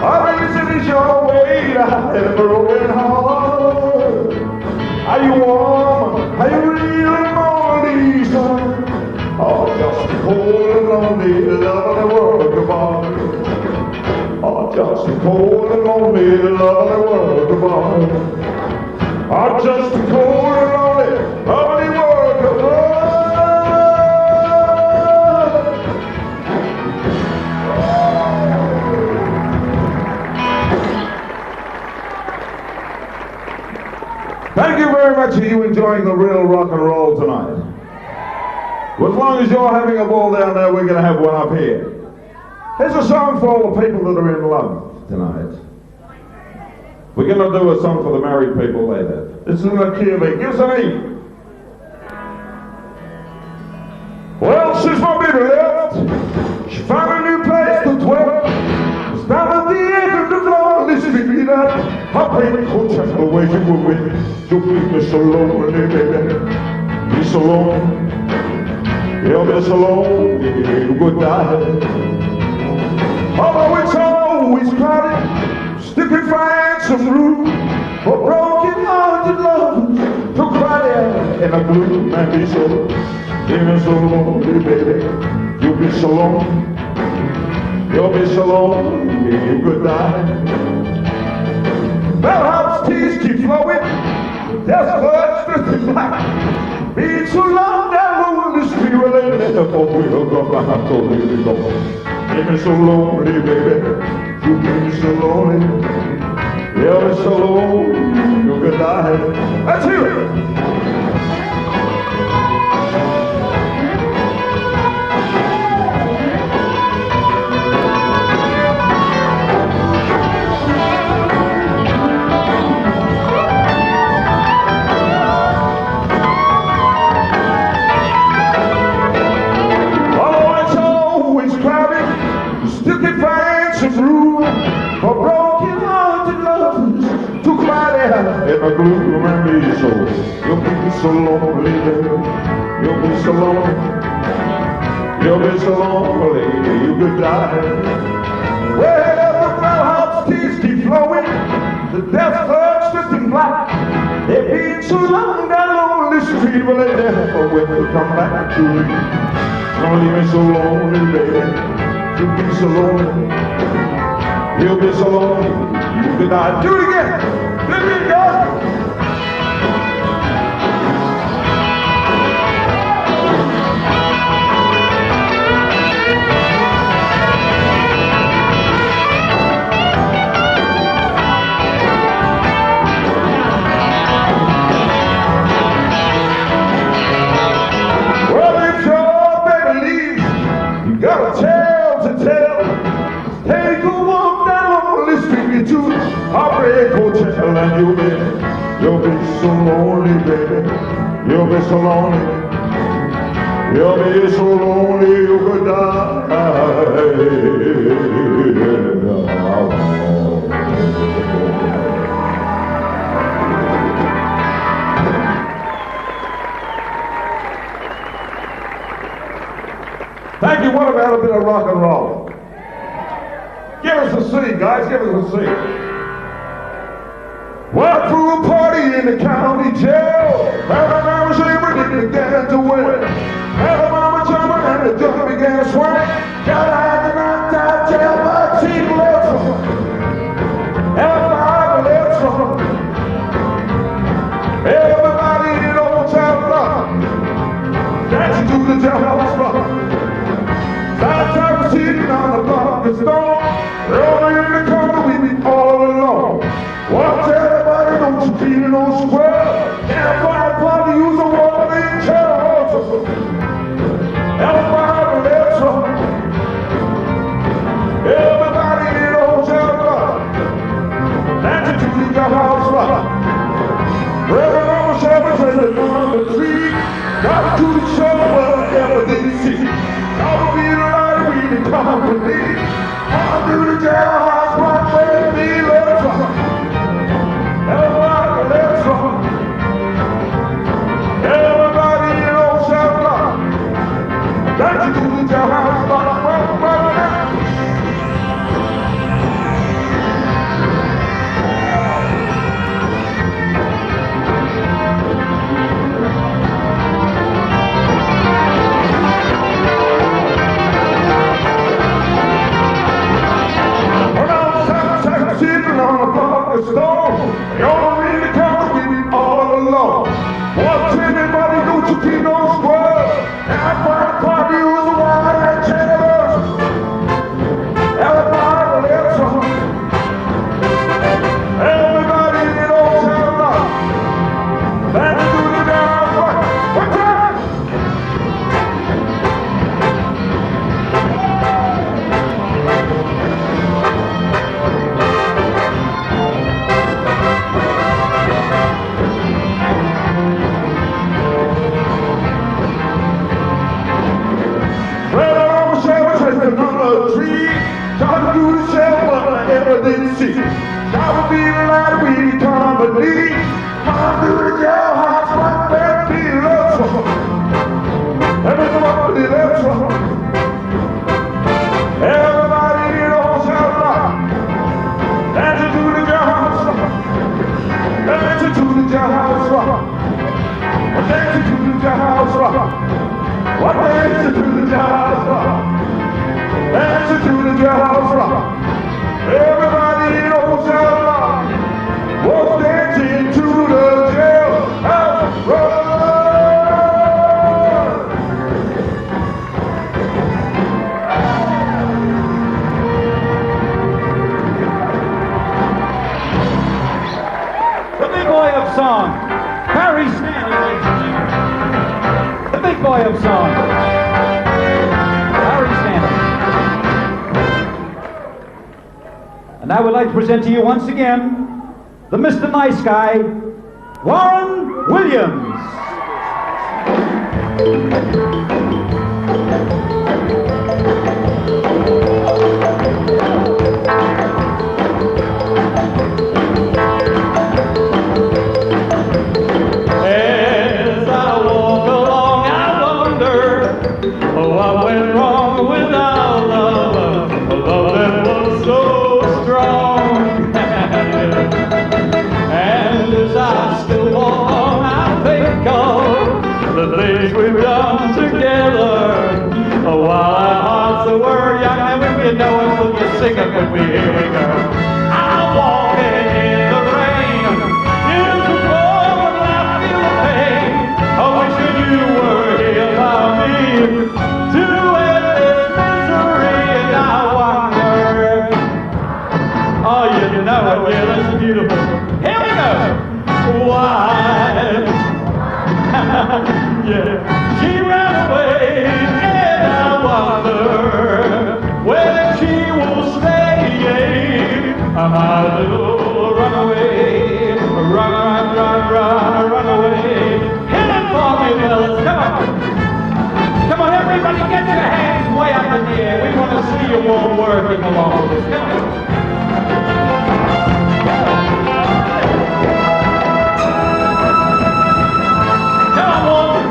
Or is it your way to hide a broken heart? Are you warm? Are you real, Mona Lisa? Or just a cold and lonely love of the world of art? Or just a cold and lonely love of the world of art? Or just a cold and lonely lovely world of art? Thank you very much for you enjoying the real rock and roll tonight. Well, as long as you're having a ball down there, we're going to have one up here. Here's a song for all the people that are in love tonight. We're going to do a song for the married people later. This is in the key of E. Give us an E. Well, since my baby left, she found a new place to dwell. It's down at the end of the lonely street that heartbreak hotel where you were with. You'll leave me so lonely, baby. Be so lonely. You'll be so lonely, you would die. Although it's always crowded, still can find some room for broken-hearted lovers to cry there in the gloom and be so lonely, baby. You'll be so lonely. You'll be so lonely, you could die. Bellhop's tears keep flowing, there's blood drifting black. Being so long down the street, well, they never will go back to the door. You'll be so lonely, baby. You'll be so lonely. You'll be so lonely, you could die. Let's hear it. For broken-hearted lovers to cry there in the gloom and be so. You'll be so lonely, baby. You'll be so lonely. You'll be so lonely, you could die. Well, the bellhop's tears keep flowing, the death clerk's drifting black. They've been so long down lonely street, well, they never will come back to me. Don't leave me so lonely, baby. You'll be so lonely. You'll be so lonely, you could die. Do it again! Do it again, guys! Well, if your baby leaves, you got a tale to tell. Take a walk down the street to Heartbreak Hotel and you'll be so lonely, baby. You'll be so lonely. You'll be so lonely you could die. Thank you. What about a bit of rock and roll? Give us a C, guys. Give us a C. Well, I threw a party in the county jail. Alabama shivering began to win. Alabama jumping and the drum began to swing. Got out the knocked out jail, but she left from. Everybody left from. Everybody in old town rock. Dancing to the jailhouse rock. Side time sitting on the block of stone. Rolling in the corner, we be all alone. Watch everybody, don't you feel no square? Can't find a party, use a water in Charles. Everybody, let's rock. Everybody in old town rock. Dancing to the jailhouse rock. Reverend Mama Shabbat said the number 3. Got to the show wherever they see. I'll be right with the company. I'll do the jailhouse rock, baby, let's rock. Everybody, let's keep no square. At 5 o'clock you was a white channel. Everybody lives on. Everybody in old town rock. Back to the down rock. What time? Well, I was shouting number 3. Talking to the shell, but I never did see. That would be the night we company. Come to the jailhouse, my baby loves her. Everybody loves her. Everybody in all shall rock. Dancing to the jailhouse rock. Dancing to the jailhouse rock. Dancing to the jailhouse rock. What dancing to the jailhouse rock. Dancing to the jailhouse rock. Everybody in old shall rock. Was dancing to the jailhouse rock. The big boy of song, Harry Stanley, ladies and gentlemen. The big boy of song, Harry Stanley. And I would like to present to you once again the Mr. Nice Guy, Warren Williams. As I walk along, I wonder what went wrong with our love, a love that was so strong. And as I still walk on, I think of the things we've done together. While our hearts were young, and when we know it, we'll just sing it when we hear it. I'm walking in the rain, it's cold and I feel the pain. I wish that you were here by me to end this misery, and I wonder. Oh, you know it, yeah, that's beautiful. Here we go. Why? Yeah, she ran away, and I wonder where she will stay. My little runaway, run, run, run, run, run away. Hit it for me, fellas, come on. Come on, everybody, get your hands way up in the air. We want to see you all working along with us. Come on.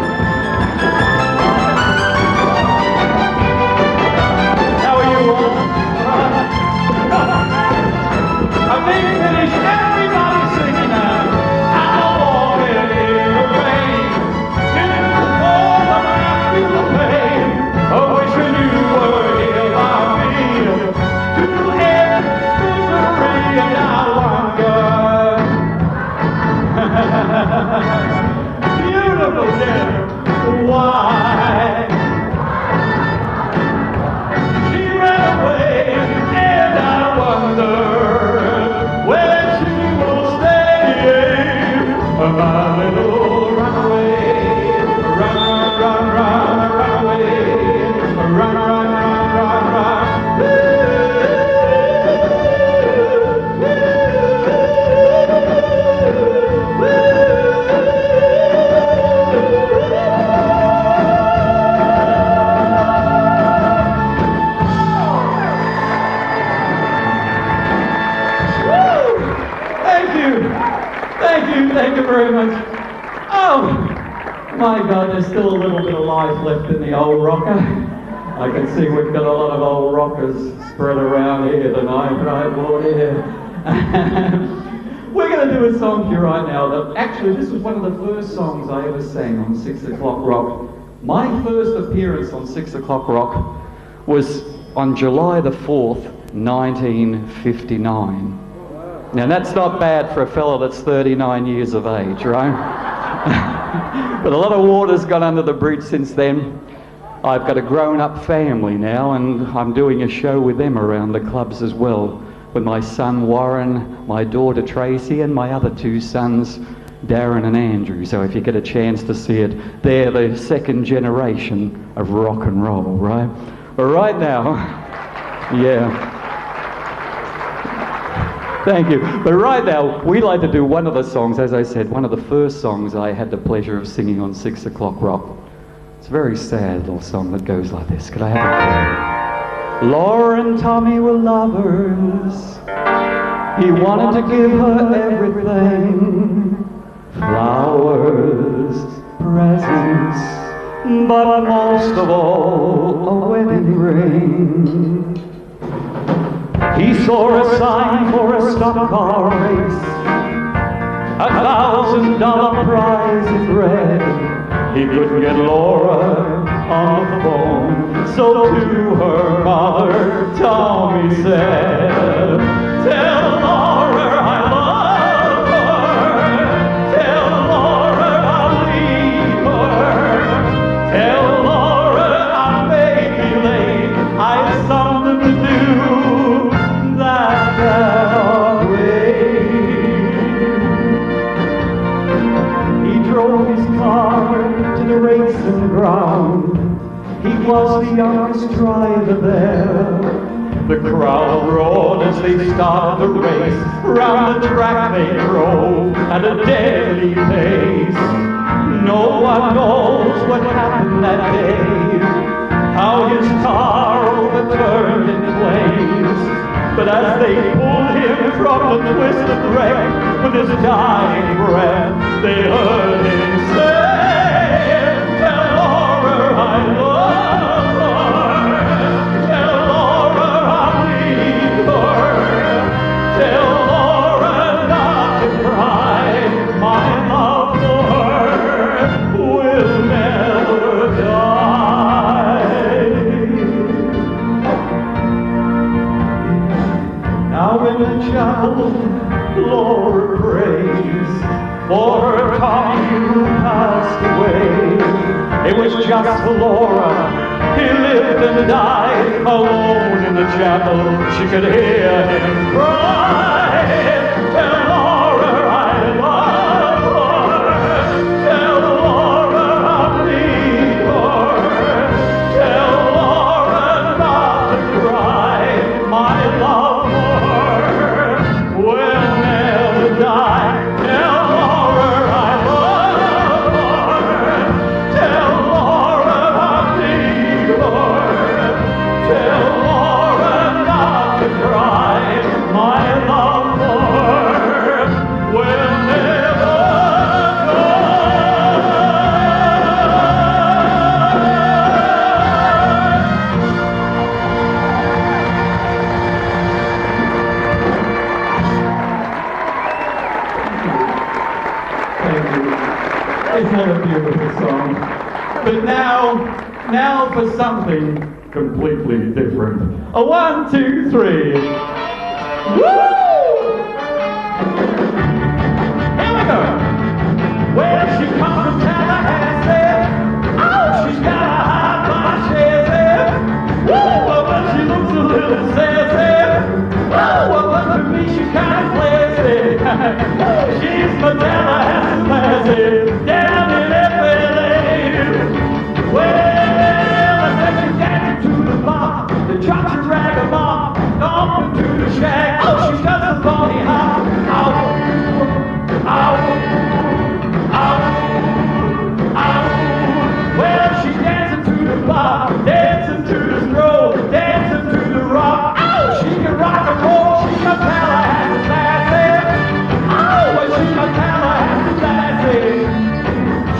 Beautiful, yeah. Why? She ran away, and I wonder where she will stay. My little runaway, run, run, run, run away, run, run, run, run, run. Thank you very much. Oh, my God, there's still a little bit of life left in the old rocker. I can see we've got a lot of old rockers spread around here tonight, right, boy? Yeah. We're going to do a song here right now that actually, this was one of the first songs I ever sang on 6 O'Clock Rock. My first appearance on 6 O'Clock Rock was on July the 4th, 1959. Now that's not bad for a fellow that's 39 years of age, right? But a lot of water's gone under the bridge since then. I've got a grown-up family now, and I'm doing a show with them around the clubs as well, with my son Warren, my daughter Tracy, and my other two sons, Darren and Andrew. So if you get a chance to see it, they're the second generation of rock and roll, right? But right now, yeah. Thank you. But right now, we like to do one of the songs, as I said, one of the first songs I had the pleasure of singing on 6 O'Clock Rock. It's a very sad little song that goes like this. Could I have it? Laura and Tommy were lovers. He wanted to give her everything. Flowers, presents, but most of all, a wedding ring. He saw a sign for a stock car race, $1,000 prize in red. He couldn't get Laura on the phone, so to her mother, Tommy said, "Tell Laura I love her. Tell Laura I'll leave her. Tell Laura I may be late. I have something to do that cannot wait." He drove his car to the racing ground. He was the youngest driver there. The crowd roared as they started the race. Round the track they drove at a deadly pace. No one knows what happened that day, how his car overturned in flames. But as they pulled him from the twisted wreck, with his dying breath, they heard him say, "Tell Laura I love her. Tell Laura I'll leave her. Tell Laura not to cry. My love for her will never die." Now in the chapel, Laura prays for her Tommy who passed away. It was just for Laura. He lived and died alone in the chapel. She could hear him cry. Tell Laura I love her. Tell Laura I'll leave her. Tell Laura not to cry. My love for her will never die. Tell Laura I love her. Tell Laura I'll leave her. Tell Laura not to cry. My love for her will never die. Thank you. Isn't that a beautiful song? But now for something completely different. A 1, 2, 3. Woo! Here we go. Well, she comes from Tallahassee. Oh, she's got a high fly chassis. Woo! But she looks a little sassy. Woo! But to me she's kind of classy. She's my Tallahassee lassie down in FLA. Well, I said she's dancing to the bar, the church and rag-a-bop, off to the shack. Oh, she does a funny hop. Ow, ow, ow, ow. Well, she's dancing to the bar, dancing to the stroll, dancing to the rock. Oh, she can rock and roll. She's my Tallahassee lassie. Oh, well, she's my Tallahassee lassie.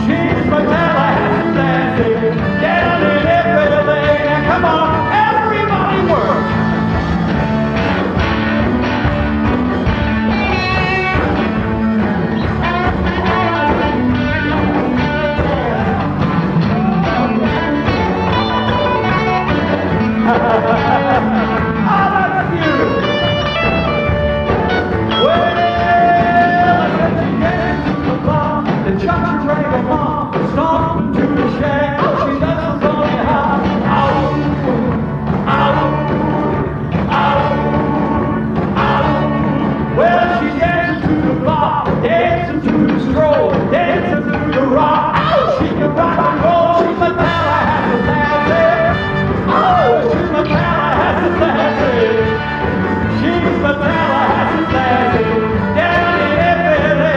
She's my Tallahassee lassie. Down in FLA. Now come on, everybody work. Well, I said she danced to the bar, the church her mom, stomped to the shack. She doesn't tell me how. Well, she dances to the bar, dancing to the stroll, dancing to the rock. She can rock and roll. She's my Tallahassee lassie. She's my Tallahassee lassie. She's my Tallahassee lassie. Down in LA.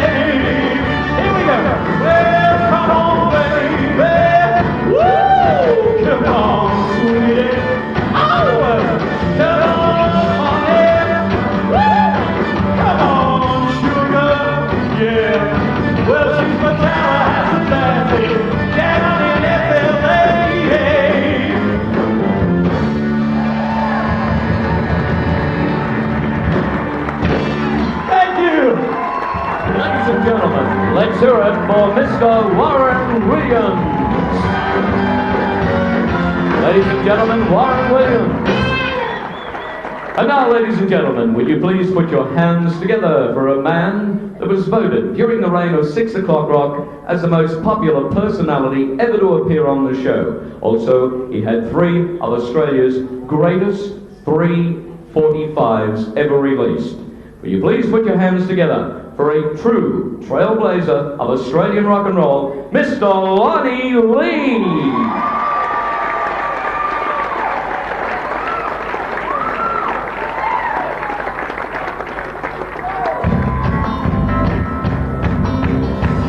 Here we go. Well, come on, baby. Woo! Come on, sweetie. Come on, honey. Woo! Come on, sugar. Yeah. Well, she's my Tallahassee lassie. Down in LA. Thank you. Ladies and gentlemen, let's hear it for Mr. Warren Williams. Ladies and gentlemen, Warren Williams. And now, ladies and gentlemen, will you please put your hands together for a man that was voted during the reign of 6 O'Clock Rock as the most popular personality ever to appear on the show. Also, he had 3 of Australia's greatest 345s ever released. Will you please put your hands together for a true trailblazer of Australian rock and roll, Mr. Lonnie Lee.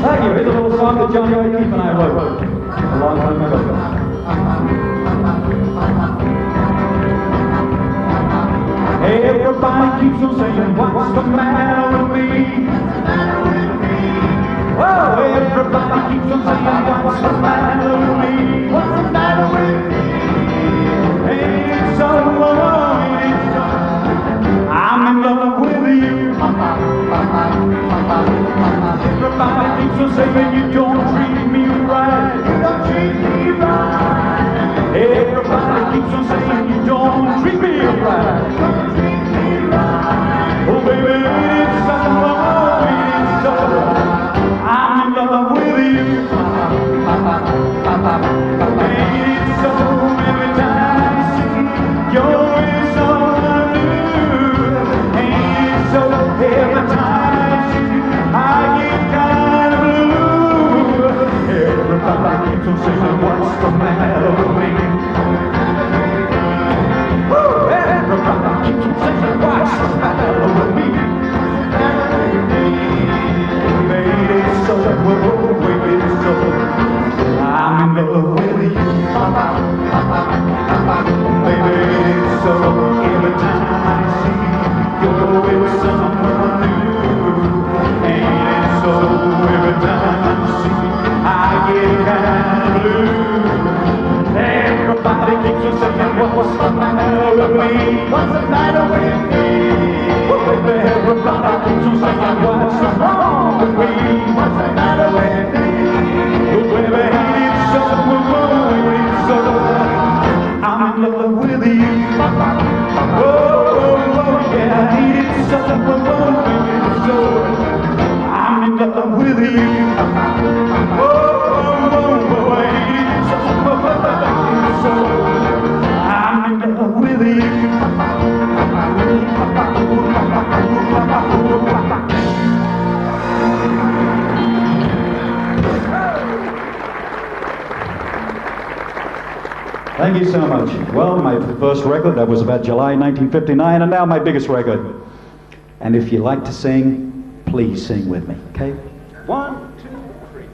Thank you. Here's a little song that Johnny O'Keefe and I wrote a long time ago. Everybody keeps on saying, what's the matter with me? Oh, everybody keeps on saying, what's the matter with me? What's the matter with me? Ain't so I'm in love with you. Everybody keeps on saying you don't treat me right. You don't treat me right. Everybody keeps on saying you don't treat me right. Oh baby, it's so, it's so. I'm in love with you. Baby, it's so every time I see you're with someone new. Ain't it so every time I see you, I get kind of blue. Everybody keeps on saying, what's the matter with me? Everybody keeps on saying, what's the matter with me? Baby, so, baby, so, I'm in love with you. Baby, so every time I see you go with someone new, ain't it so every time I see you, I get kind of blue. Everybody keeps on saying, what's the matter with me? What's the matter with me? Everybody keeps on saying, what's wrong with me? What's the matter with me? Baby, it's so, it's so, I'm in love with you. Oh, yeah, it's so, it's so, I'm in love with you. Oh, it's so, I'm in love with you. Thank you so much. Well, my first record, that was about July 1959, and now my biggest record. And if you like to sing, please sing with me, okay? 1, 2, 3.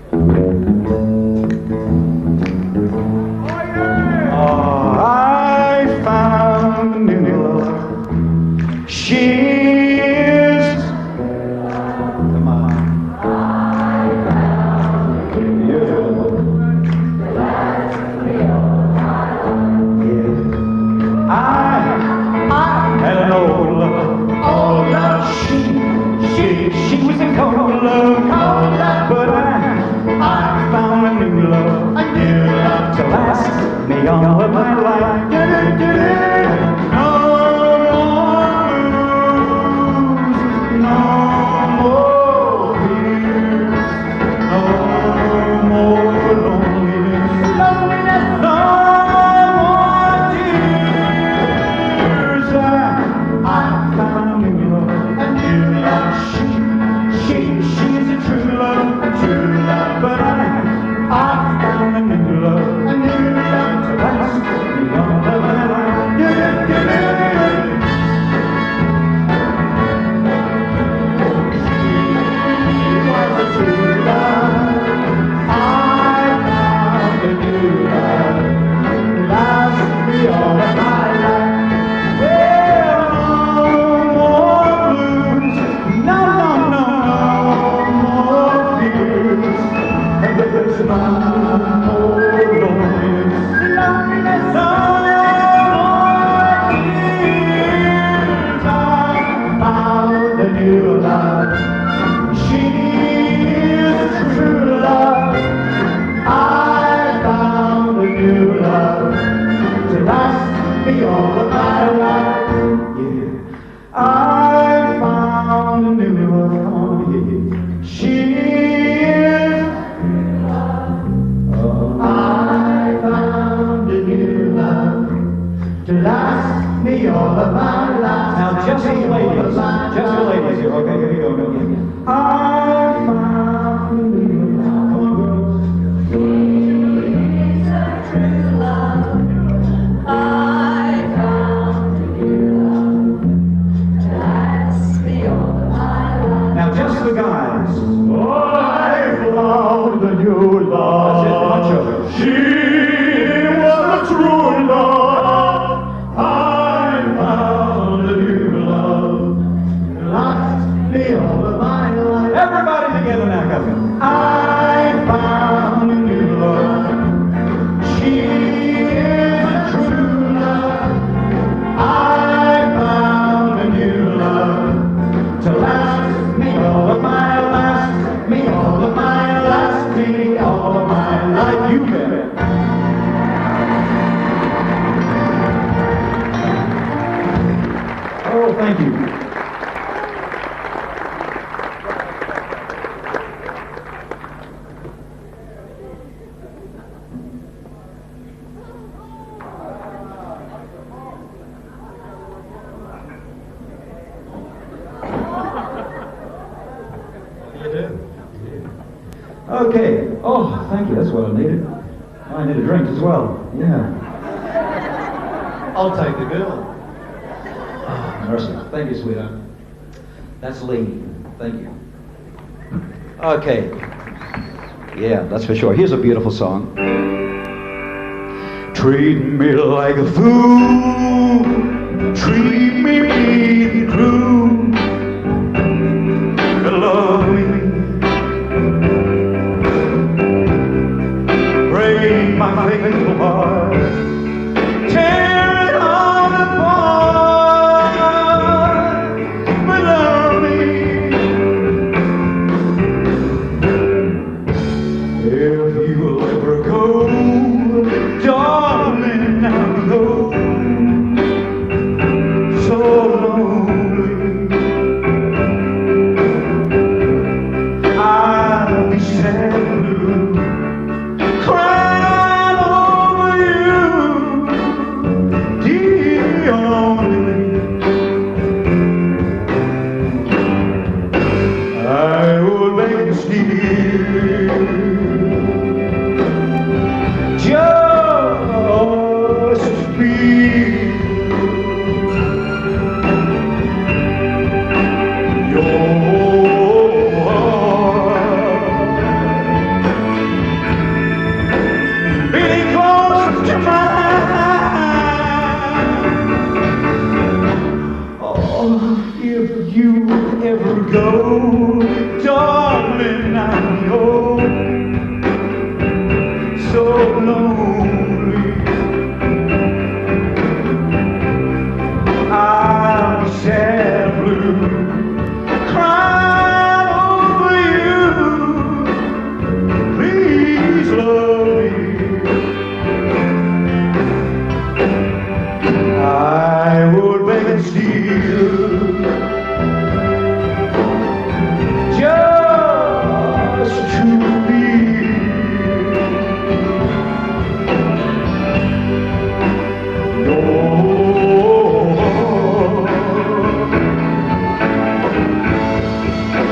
Oh, I found a new love. She is... Come on. I had an old love, she was a cold love, but I found a new Now, just the ladies here. Okay, here you go. I found a new love. Come on, girls. True love. I found a new love to last me all my life. Now, just the guys. I found a new love. That's it, bunch of them. She was a true love. I found a new love. Last me all of my life. Everybody together now, come on. I found a new love. She is a true love. I found a new love to last me all of my life. Me all of my life. Me all of my life. You bet. Oh, thank you. Okay. Oh, thank you. That's what I needed. I need a drink as well. Yeah. I'll take the girl. Mercy. Thank you, sweetheart. That's Lee. Thank you. Okay. Yeah, that's for sure. Here's a beautiful song. Treat me like a fool. Treat me mean and cruel. Love me. Break my faithful heart. Tear it all apart. But love me. If you will ever go, darling, I'll go. So lonely. I'll be sad and blue. Crying over you, dear only. I would beg to steal just to be if you ever go, darling, I know so lonely. I'm sad and blue, crying over you. Please love me. I would beg and steal just to be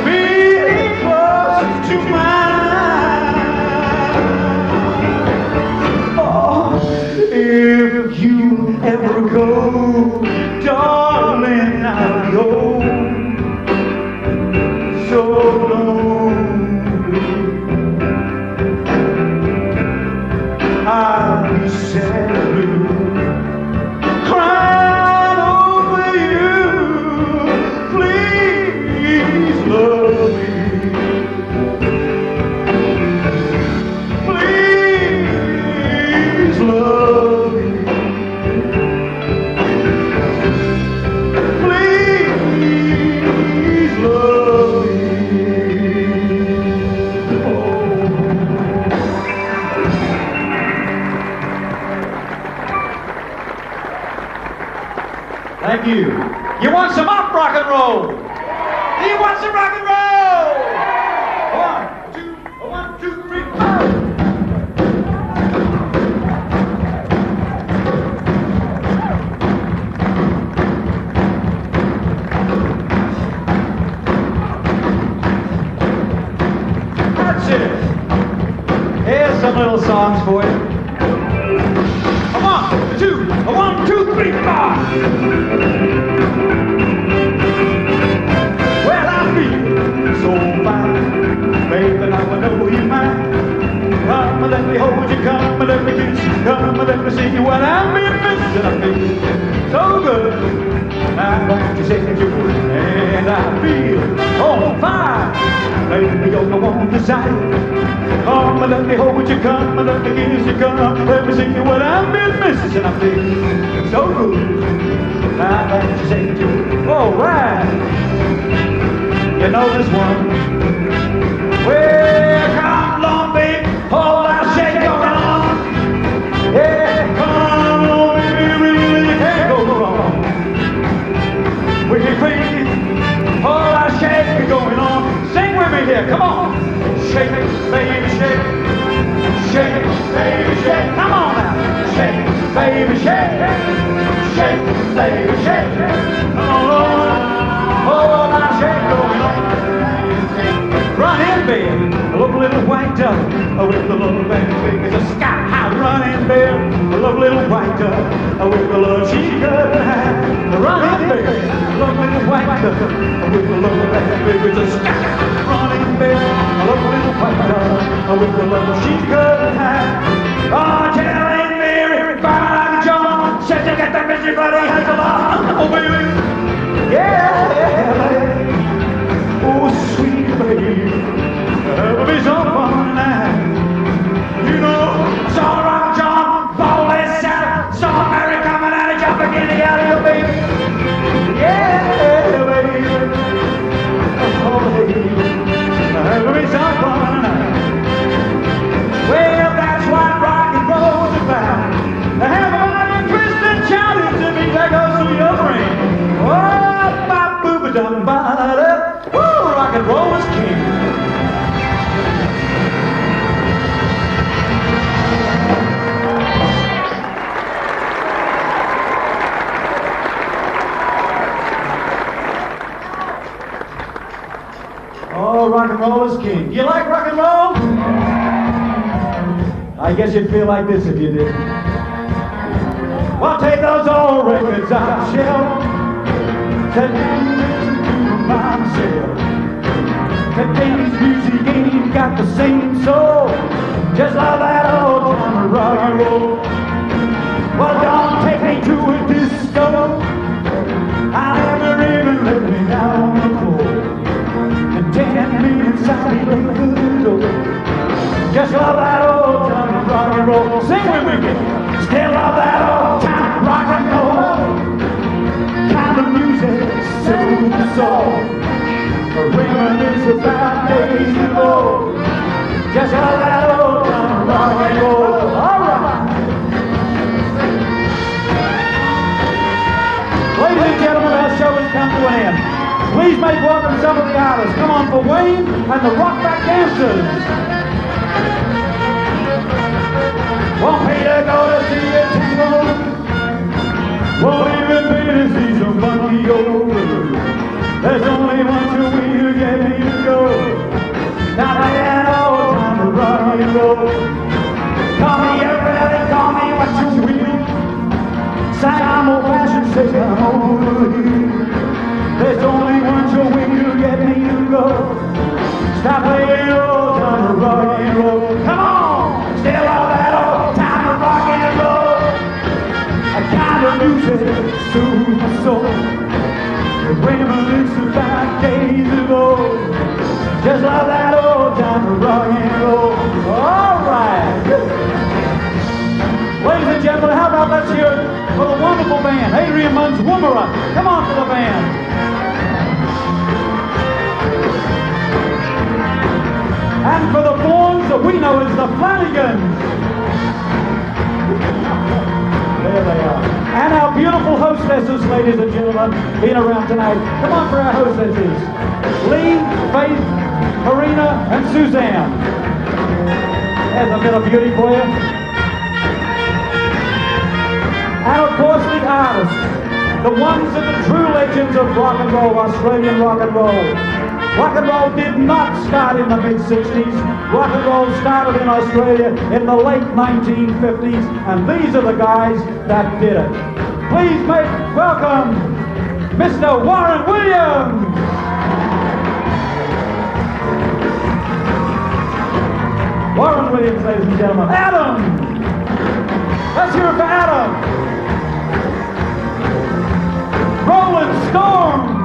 be close to mine. Oh, if you ever go, darling, I'll go. So lonely, I'll be sad and blue, crying over you. Please love me. Thank you. You want some up rock and roll? Do you want some rock and roll? 1, 2, 3, 4. That's it. Here's some little songs for you. 1, 2, 3, 4. Well, I feel so fine, baby, now I know you're mine. Come and let me hold you, come and let me kiss you, come and let me see you when I'm being missing. I feel so good. Now that you say that you would, and I feel on fire. Baby, you're the one desire. Come and let me hold you, come and let me kiss you, come and let me see you when I'm being missing. I feel so good. Now that you say that you would. All right. You know this one. Well, come along, babe. All that shit going on. Yeah, come on, baby, really, you can't go wrong. We can crazy. All that shit going on. Sing with me here, come on. Shake it, baby, shake. Shake it, baby, shake. Come on now. Shake it, baby, shake. Shake it, baby, shake. Come on. Oh, now shake going on. Run in, baby. Look a little white dove with the little baby big as a sky high. Run in, baby. Look a little white dove with the love she could have. Run in, baby. Look a little white dove with the little baby big as a sky. Run in, baby. Look a little white dove with the love she could have. Oh, tell Aunt Mary, fire like a John. Said you got that busy bloody has a lot. Oh, baby. Yeah, baby. Oh, sweet baby, it'll be so fun tonight. You know, I saw Rock John, ball that saddle, saw Mary coming out and jumping in the alley, baby. Yeah, baby. Oh, baby, it'll be so fun tonight. Well, that's what rock and roll's about. Everybody twist and shout it to me like goes through your brain. Oh, ba-boo-ba-dum-ba-da. Rock and roll is king. Oh, rock and roll is king. You like rock and roll? I guess you'd feel like this if you did. Well, take those old records out of the shelf. Take them to myself. Today's music ain't got the same soul, just like that old time rock and roll. Well, don't take me to a disco. I never even let me down on the floor. In 10 minutes I'll be late to the door. Just like that old time rock and roll. Sing with me, still love that old time rock and roll. Kind of music soothes the soul. Reminisce about days ago, just like that old time rock and roll. All right. Ladies and gentlemen, our show has come to an end. Please make welcome some of the artists. Come on for Wayne and the Rockback Dancers. Won't pay to go to see a tango. Won't even pay to see some funky old blues. There's only one true way to get me to go. Now that old time to rock and roll. Call me everybody, call me what you will. Say I'm old fashioned, say I'm over here. There's only one true way to get me to go. Stop playing old time to rock and roll. Come on, still all that old time to rock and roll. A kind of music soothes my soul. Reminisce about days ago, just like that old time rock and roll. All right. Ladies and gentlemen, how about let's hear it for the wonderful band, Adrian Munn's Woomera. Come on for the band. And for the forms that we know as the Flanagans. There they are. And our beautiful host hostesses, ladies and gentlemen, being around tonight. Come on for our hostesses. Lee, Faith, Marina, and Suzanne. There's a bit of beauty for you. And of course the artists, the ones and the true legends of rock and roll, Australian rock and roll. Rock and roll did not start in the mid-60s. Rock and roll started in Australia in the late 1950s, and these are the guys that did it. Please make welcome Mr. Warren Williams. Warren Williams, ladies and gentlemen. Adam! Let's hear it for Adam. Rolling Storm.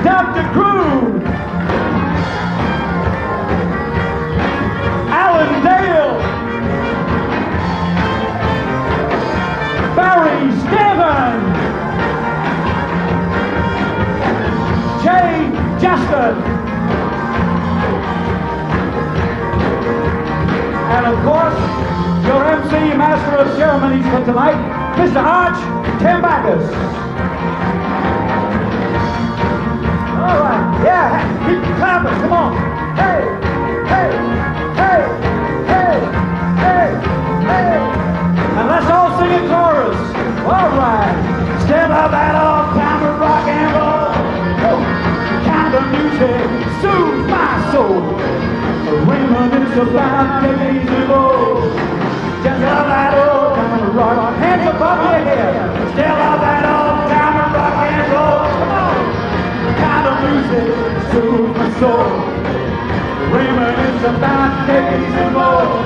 Dr. Crew, Alan Dale, Barry Stanton, Jay Justin, and of course, your MC Master of Ceremonies for tonight, Mr. Arch Tambakis. All right, yeah, keep clapping, come on. Hey, hey, hey, hey, hey, hey. And let's all sing in chorus. All right. Step up that old time of rock and roll. Kind of music soothes my soul. Reminisce about the days of old. Just love that old time of rock. Hands above your head. Step up that old time of rock and roll. Come on. Kind of music soothes my soul. Reminisce about days of old.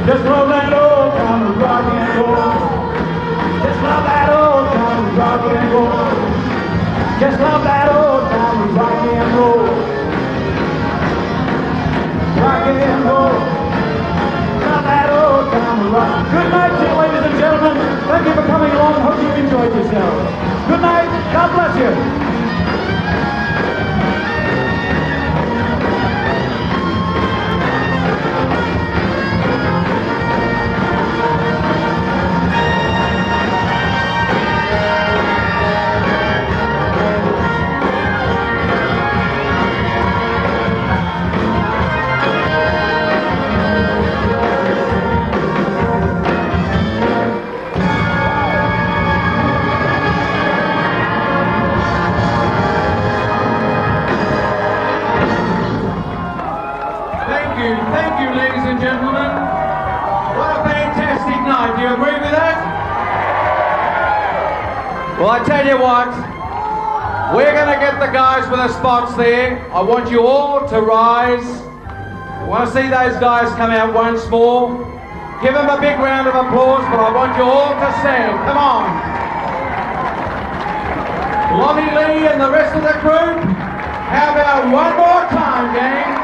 Just love that old time of rock and roll. Just love that old time of rock and roll. Just love that old time of rock and roll. Rock and roll. Love that old time of rock. Good night to you, ladies and gentlemen. Thank you for coming along. Hope you enjoyed yourselves. Good night. God bless you. Thank you, ladies and gentlemen. What a fantastic night. Do you agree with that? Well, I tell you what, we're going to get the guys with the spots there. I want you all to rise. I want to see those guys come out once more. Give them a big round of applause, but I want you all to stand. Come on. Lonnie Lee and the rest of the group, how about one more time, gang?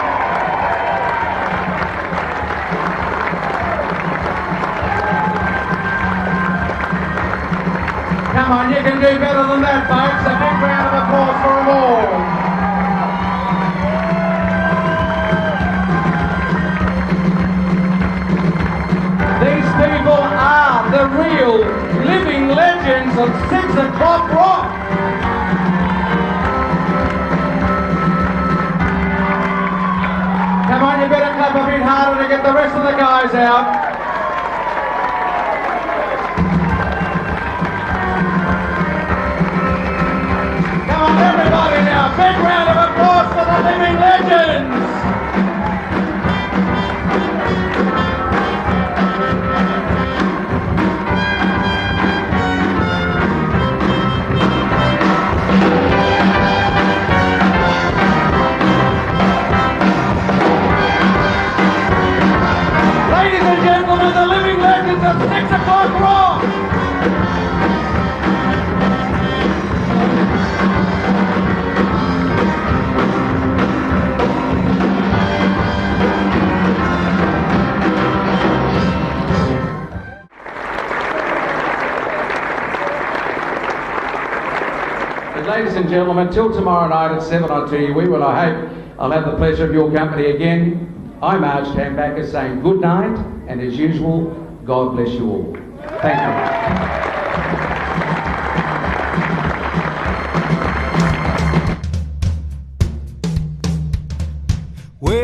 Come on, you can do better than that, folks. A big round of applause for them all. These people are the real living legends of 6 o'clock rock. Come on, you better clap a bit harder to get the rest of the guys out. Everybody now, big round of applause for the living legends! Ladies and gentlemen, the living legends of 6 o'clock rock! Ladies and gentlemen, till tomorrow night at 7 I tell you, I hope I'll have the pleasure of your company again. I'm Arch Tambakis saying good night, and as usual, God bless you all. Thank you. Well,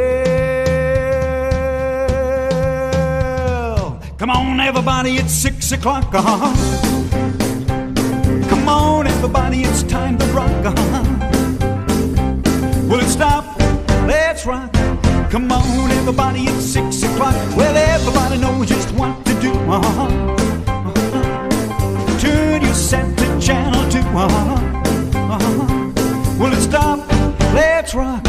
come on everybody, it's 6 o'clock. Come on everybody, it's time to rock. Will it stop? Let's rock. Come on everybody, it's 6 o'clock. Well, everybody knows just what to do. Turn your set to channel 2. Will it stop? Let's rock.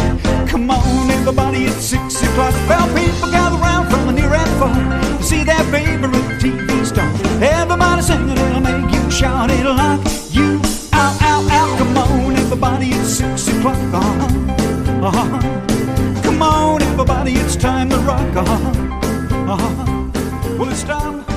Come on everybody, it's 6 o'clock. Well, people gather round from the near and far to see their favorite TV star. Everybody singing, it'll make you shout, it'll knock you out, out, out. Come on everybody, it's 6 o'clock. Come on everybody, it's time to rock. Will it stop?